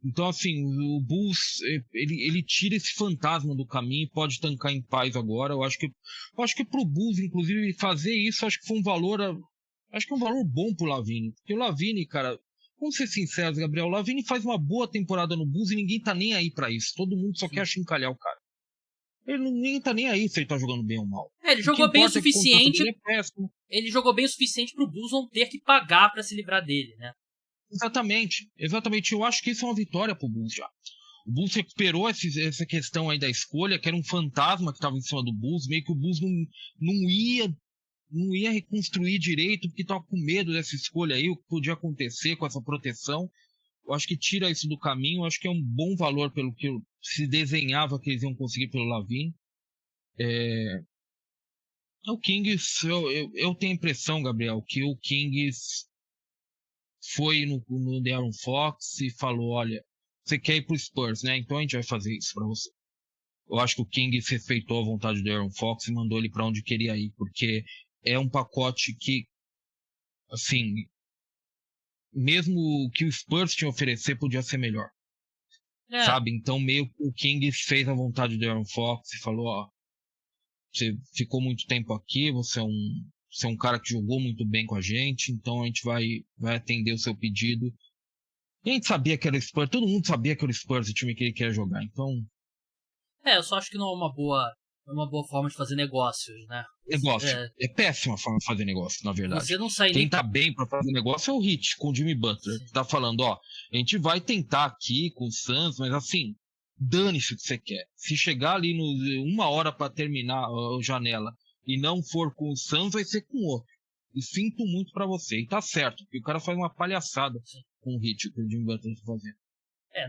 Então, assim, o Bulls, ele tira esse fantasma do caminho e pode tancar em paz agora. Eu acho que pro Bulls, inclusive, fazer isso, acho que foi um valor bom pro Lavine. Porque o Lavine, cara, vamos ser sinceros, Gabriel, o Lavine faz uma boa temporada no Bulls e ninguém tá nem aí pra isso. Todo mundo só quer achincalhar o cara. Ninguém tá nem aí se ele tá jogando bem ou mal. Ele jogou bem o suficiente. É ele jogou bem o suficiente pro Bulls não ter que pagar pra se livrar dele, né? Exatamente. Eu acho que isso é uma vitória pro Bulls já. O Bulls recuperou essa questão aí da escolha, que era um fantasma que estava em cima do Bulls, meio que o Bulls não ia reconstruir direito, porque estava com medo dessa escolha aí, o que podia acontecer com essa proteção. Eu acho que tira isso do caminho, eu acho que é um bom valor pelo que se desenhava que eles iam conseguir pelo Lavine. O Kings, eu tenho a impressão, Gabriel, que o Kings foi no De'Aaron Fox e falou, olha, você quer ir pro Spurs, né? Então a gente vai fazer isso pra você. Eu acho que o Kings respeitou a vontade do De'Aaron Fox e mandou ele pra onde queria ir, porque é um pacote que, assim, mesmo o que o Spurs tinha a oferecer podia ser melhor. Sabe? Então meio que o Kings fez a vontade do De'Aaron Fox e falou, ó, você ficou muito tempo aqui, você é um cara que jogou muito bem com a gente, então a gente vai atender o seu pedido. E a gente sabia que era o Spurs, todo mundo sabia que era o Spurs, o time que ele queria jogar, então... eu só acho que não é uma boa forma de fazer negócios, né? É péssima forma de fazer negócio, na verdade. Você não sai Quem tá bem pra fazer negócio é o Heat, com o Jimmy Butler. Sim. Tá falando, ó, a gente vai tentar aqui com o Suns, mas assim, dane-se o que você quer. Se chegar ali uma hora pra terminar a janela e não for com o Suns, vai ser com outro. E sinto muito pra você. E tá certo, porque o cara faz uma palhaçada com o Heat, que o Jimmy Butler tá fazendo.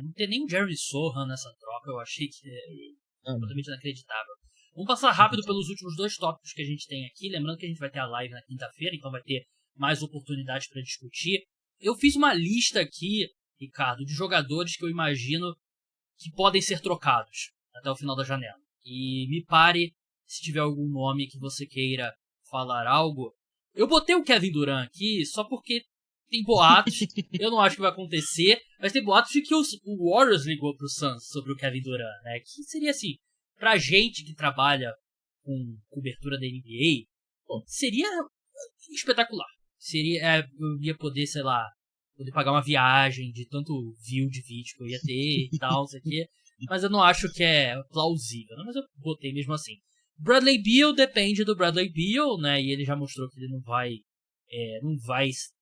Não tem nem o Jerry Sohan nessa troca, eu achei que é totalmente inacreditável. Vamos passar rápido pelos últimos 2 tópicos que a gente tem aqui, lembrando que a gente vai ter a live na quinta-feira, então vai ter mais oportunidades para discutir. Eu fiz uma lista aqui, Ricardo, de jogadores que eu imagino que podem ser trocados até o final da janela. E me pare se tiver algum nome que você queira falar algo. Eu botei o Kevin Durant aqui só porque tem boatos, eu não acho que vai acontecer, mas tem boatos de que o Warriors ligou pro Suns sobre o Kevin Durant, né? Que seria assim, pra gente que trabalha com cobertura da NBA, seria espetacular. Eu ia poder, sei lá, poder pagar uma viagem de tanto view de vídeo que eu ia ter e tal, isso aqui. Mas eu não acho que é plausível, né? Mas eu botei mesmo assim. Bradley Beal depende do Bradley Beal, né? E ele já mostrou que ele não vai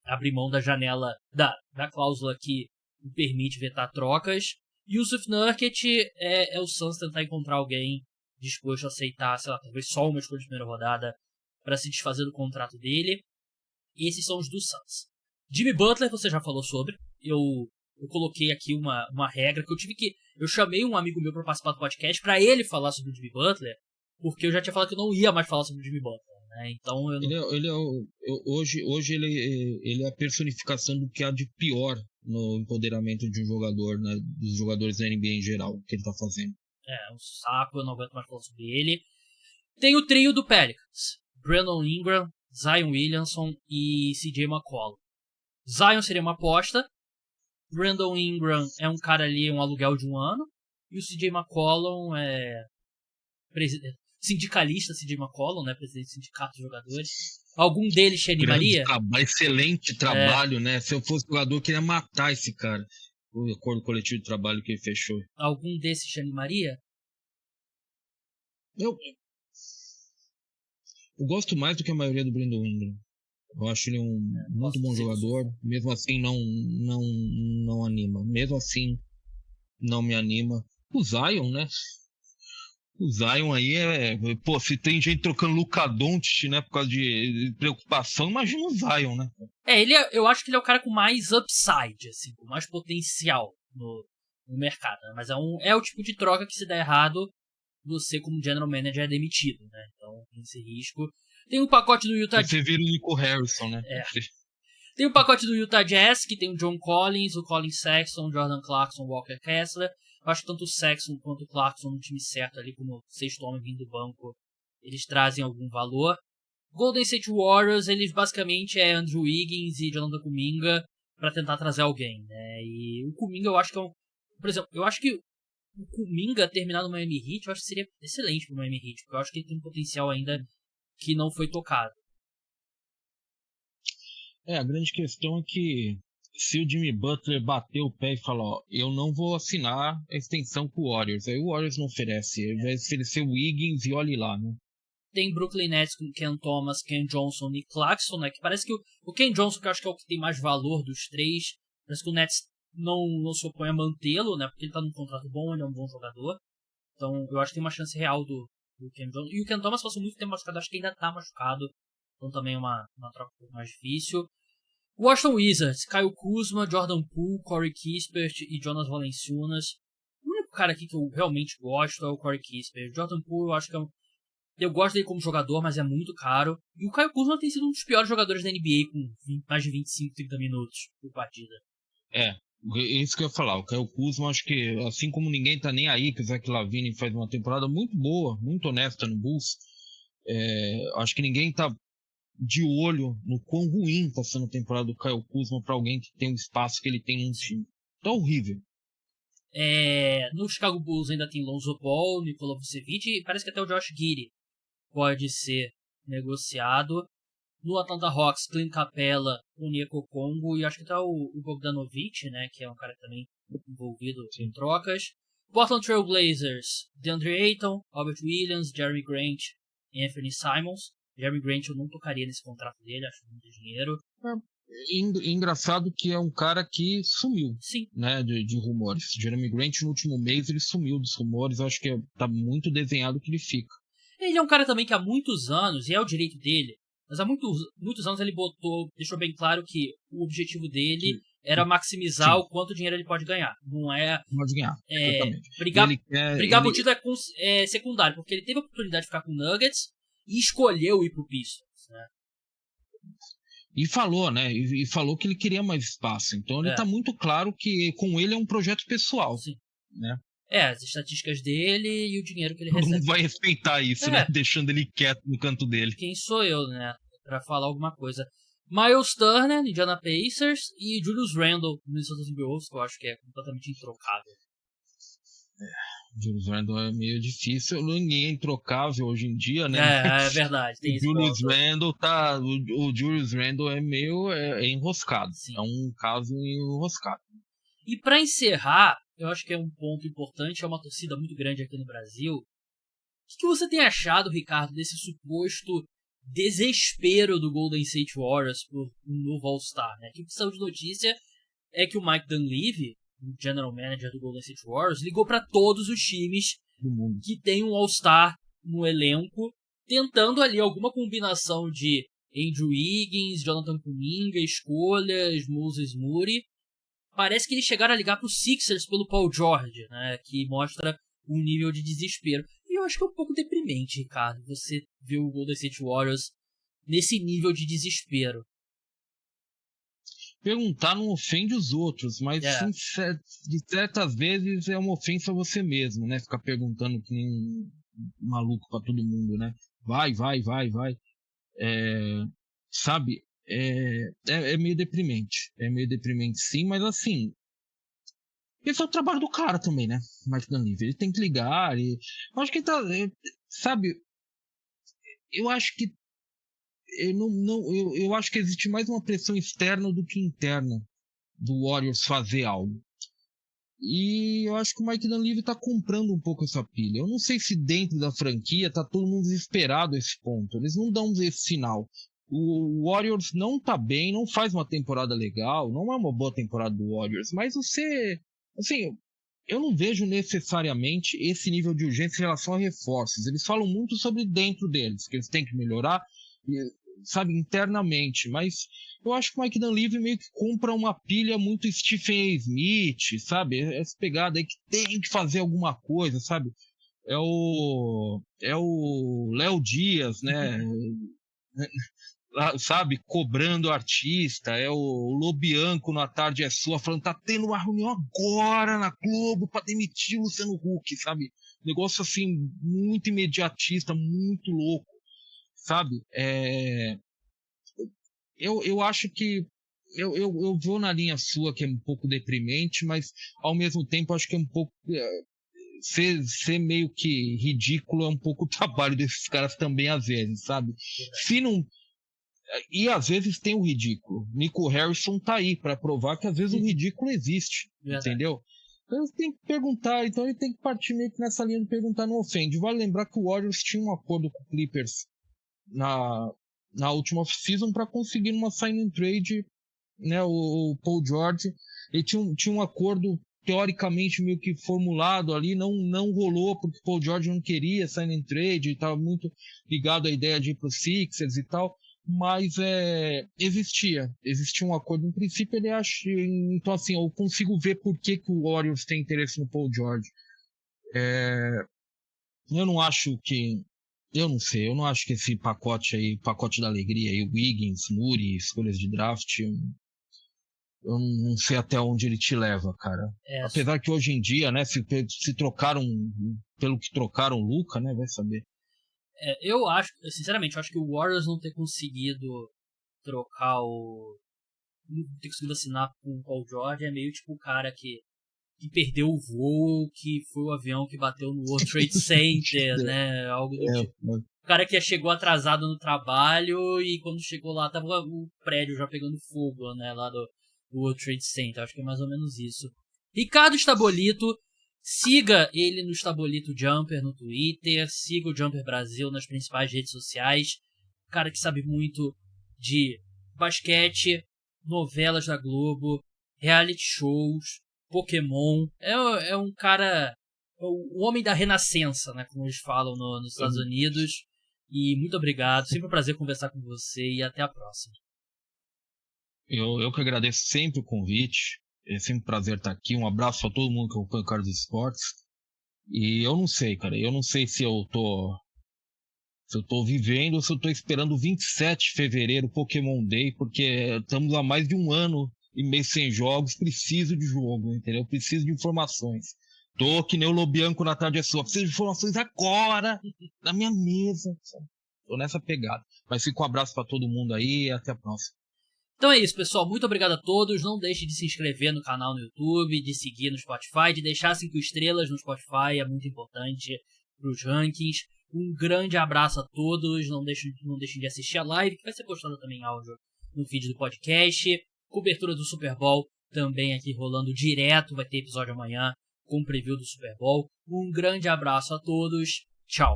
abrir mão da janela, da cláusula que o permite vetar trocas. Yusuf Nurkic é o Suns tentar encontrar alguém disposto a aceitar, sei lá, talvez só uma escolha de primeira rodada para se desfazer do contrato dele. Esses são os do Suns. Jimmy Butler, você já falou sobre. Eu coloquei aqui uma regra que eu chamei um amigo meu pra participar do podcast pra ele falar sobre o Jimmy Butler, porque eu já tinha falado que eu não ia mais falar sobre o Jimmy Butler, né? Então eu não... Hoje ele é a personificação do que há de pior no empoderamento de um jogador, né? Dos jogadores da NBA em geral, o que ele tá fazendo. É um saco, eu não aguento mais falar sobre ele. Tem o trio do Pelicans: Brandon Ingram, Zion Williamson e CJ McCollum. Zion seria uma aposta. Brandon Ingram é um cara ali, um aluguel de 1 ano. E o CJ McCollum é sindicalista, CJ McCollum, né? Presidente do sindicato de jogadores. Algum deles te animaria? Excelente trabalho, né? Se eu fosse jogador, eu queria matar esse cara. O acordo coletivo de trabalho que ele fechou. Algum desses te animaria? Eu gosto mais do que a maioria do Brandon Ingram. Eu acho ele um muito bom jogador. Mesmo assim, não anima. Mesmo assim, não me anima. O Zion, né? O Zion aí Pô, se tem gente trocando Luka Doncic, né? Por causa de preocupação, imagina o Zion, né? Eu acho que ele é o cara com mais upside, assim, com mais potencial no mercado, né? Mas é o tipo de troca que, se der errado, você como general manager é demitido, né? Então tem esse risco. Tem um pacote do Utah Jazz. Você vira o Nico Harrison, né? Tem um pacote do Utah Jazz, que tem o John Collins, o Colin Sexton, Jordan Clarkson, Walker Kessler. Eu acho que tanto o Sexton quanto o Clarkson no time certo ali, como o sexto homem vindo do banco, eles trazem algum valor. Golden State Warriors, eles basicamente é Andrew Wiggins e Jonathan Kuminga pra tentar trazer alguém, né? E o Kuminga eu acho que por exemplo, eu acho que o Kuminga terminar no Miami Heat, eu acho que seria excelente pro Miami Heat, porque eu acho que ele tem um potencial ainda que não foi tocado. A grande questão é que se o Jimmy Butler bater o pé e falar, ó, eu não vou assinar a extensão com o Warriors, aí o Warriors não oferece, ele vai oferecer o Wiggins e olhe lá, né? Tem Brooklyn Nets com Ken Thomas, Ken Johnson e Clarkson, né? Que parece que o Ken Johnson, que eu acho que é o que tem mais valor dos três, parece que o Nets não se opõe a mantê-lo, né? Porque ele tá num contrato bom, ele é um bom jogador. Então eu acho que tem uma chance real do Ken Johnson. E o Ken Thomas passou muito tempo machucado, acho que ainda tá machucado. Então também é uma troca um pouco mais difícil. Washington Wizards: Kyle Kuzma, Jordan Poole, Corey Kispert e Jonas Valanciunas. O único cara aqui que eu realmente gosto é o Corey Kispert. Jordan Poole eu acho que eu gosto dele como jogador, mas é muito caro. E o Kyle Kuzma tem sido um dos piores jogadores da NBA, com mais de 25, 30 minutos por partida. Isso que eu ia falar. O Kyle Kuzma, acho que, assim como ninguém tá nem aí, que o Zach LaVine faz uma temporada muito boa, muito honesta no Bulls, acho que ninguém tá de olho no quão ruim tá sendo a temporada do Kyle Kuzma pra alguém que tem o espaço que ele tem num time. Tá horrível. No Chicago Bulls ainda tem Lonzo Ball, Nikola Vucevic e parece que até o Josh Giddey pode ser negociado. No Atlanta Hawks, Clint Capella, Onyeka Okongwu e acho que até o Bogdanovic, né, que é um cara também envolvido em trocas. Portland Trail Blazers, DeAndre Ayton, Robert Williams, Jeremy Grant e Anthony Simons. Jeremy Grant eu não tocaria nesse contrato dele, acho muito dinheiro. Engraçado que é um cara que sumiu. Sim. Né, de rumores. Jeremy Grant no último mês ele sumiu dos rumores, acho que tá muito desenhado que ele fica. Ele é um cara também que há muitos anos, e é o direito dele, mas há muitos anos ele deixou bem claro que o objetivo dele era maximizar o quanto dinheiro ele pode ganhar. Não é... Pode ganhar, exatamente. Brigar por título é secundário, porque ele teve a oportunidade de ficar com o Nuggets e escolheu ir pro Pistons, né? E falou, né? E falou que ele queria mais espaço. Então ele tá muito claro que com ele é um projeto pessoal. Sim. Né? As estatísticas dele e o dinheiro que ele Todo recebe. mundo vai respeitar isso, né? Deixando ele quieto no canto dele. Quem sou eu, né? Pra falar alguma coisa. Miles Turner, Indiana Pacers, e Julius Randle, Minnesota Timberwolves, que eu acho que é completamente introcável. Julius Randle é meio difícil, ninguém é introcável hoje em dia, né? É verdade. Tem o Julius Randle é meio enroscado. Sim. É um caso enroscado. E pra encerrar, eu acho que é um ponto importante, é uma torcida muito grande aqui no Brasil. O que você tem achado, Ricardo, desse suposto desespero do Golden State Warriors por um novo All-Star, né? Que saiu de notícia é que o Mike Dunleavy, o general manager do Golden State Warriors, ligou para todos os times que tem um All-Star no elenco, tentando ali alguma combinação de Andrew Wiggins, Jonathan Kuminga, escolhas, Moses Moody. Parece que eles chegaram a ligar pro Sixers pelo Paul George, né? Que mostra um nível de desespero. E eu acho que é um pouco deprimente, Ricardo, você ver o Golden State Warriors nesse nível de desespero. Perguntar não ofende os outros, mas de certas vezes é uma ofensa a você mesmo, né? Ficar perguntando que nem um maluco pra todo mundo, né? Vai. Sabe? É meio deprimente. É meio deprimente sim, mas assim, esse é o trabalho do cara também, né? Mike Dunleavy. Ele tem que ligar e... Eu acho que ele tá... sabe? Eu acho que eu acho que existe mais uma pressão externa do que interna do Warriors fazer algo. E eu acho que o Mike Dunleavy tá comprando um pouco essa pilha. Eu não sei se dentro da franquia tá todo mundo desesperado a esse ponto. Eles não dão esse sinal. O Warriors não tá bem, não faz uma temporada legal, não é uma boa temporada do Warriors, mas assim, eu não vejo necessariamente esse nível de urgência em relação a reforços. Eles falam muito sobre dentro deles, que eles têm que melhorar, sabe, internamente, mas eu acho que o Mike Dunleavy meio que compra uma pilha muito Stephen A. Smith, sabe, essa pegada aí que tem que fazer alguma coisa, sabe, é o Léo Dias, né, sabe, cobrando artista, é o Lobianco no A Tarde é Sua, falando, tá tendo uma reunião agora na Globo pra demitir o Luciano Huck, sabe, negócio assim, muito imediatista, muito louco, sabe, eu acho que eu vou na linha sua, que é um pouco deprimente, mas ao mesmo tempo acho que é um pouco ser meio que ridículo é um pouco o trabalho desses caras também às vezes, sabe? Se não... E às vezes tem o ridículo. Nico Harrison tá aí para provar que às vezes o ridículo existe, entendeu? Então ele tem que perguntar, então ele tem que partir meio que nessa linha de perguntar, não ofende. Vale lembrar que o Warriors tinha um acordo com o Clippers na última off-season para conseguir uma sign and trade, né, o Paul George. Ele tinha um acordo teoricamente meio que formulado ali, não rolou porque o Paul George não queria sign and trade, estava muito ligado à ideia de ir para os Sixers e tal, mas existia um acordo. Em princípio ele acha, então assim, eu consigo ver por que o Warriors tem interesse no Paul George. Eu não acho que... Eu não sei, eu não acho que esse pacote da alegria aí, Wiggins, Moody, escolhas de draft, eu não sei até onde ele te leva, cara. Apesar que hoje em dia, né, se trocaram, pelo que trocaram o Luka, né, vai saber. Eu acho, sinceramente, eu acho que o Warriors não ter conseguido trocar não ter conseguido assinar com o Paul George é meio tipo o cara que perdeu o voo, que foi o avião que bateu no World Trade Center, né? Algo do tipo. O cara que chegou atrasado no trabalho e quando chegou lá tava o prédio já pegando fogo, né? Lá do World Trade Center. Acho que é mais ou menos isso. Ricardo Estabolito, siga ele no Estabolito Jumper no Twitter, siga o Jumper Brasil nas principais redes sociais. Cara que sabe muito de basquete, novelas da Globo, reality shows, Pokémon. É um cara... o homem da renascença, né? Como eles falam nos Estados Unidos. E muito obrigado. Sempre um prazer conversar com você e até a próxima. Eu que agradeço sempre o convite. É sempre um prazer estar aqui. Um abraço a todo mundo que acompanha o Cara dos Esportes. E eu não sei, cara. Eu não sei se eu tô vivendo ou se eu tô esperando o 27 de fevereiro, Pokémon Day, porque estamos há mais de um ano e meio sem jogos. Preciso de jogo, entendeu? Preciso de informações. Tô que nem o Lobianco na Tarde é Sua. Preciso de informações agora, na minha mesa. Tô nessa pegada. Mas fica um abraço pra todo mundo aí e até a próxima. Então é isso, pessoal. Muito obrigado a todos. Não deixe de se inscrever no canal no YouTube, de seguir no Spotify, de deixar 5 estrelas no Spotify. É muito importante pros rankings. Um grande abraço a todos. Não deixem de assistir a live, que vai ser postada também em áudio no feed do podcast. Cobertura do Super Bowl também aqui rolando direto. Vai ter episódio amanhã com preview do Super Bowl. Um grande abraço a todos. Tchau.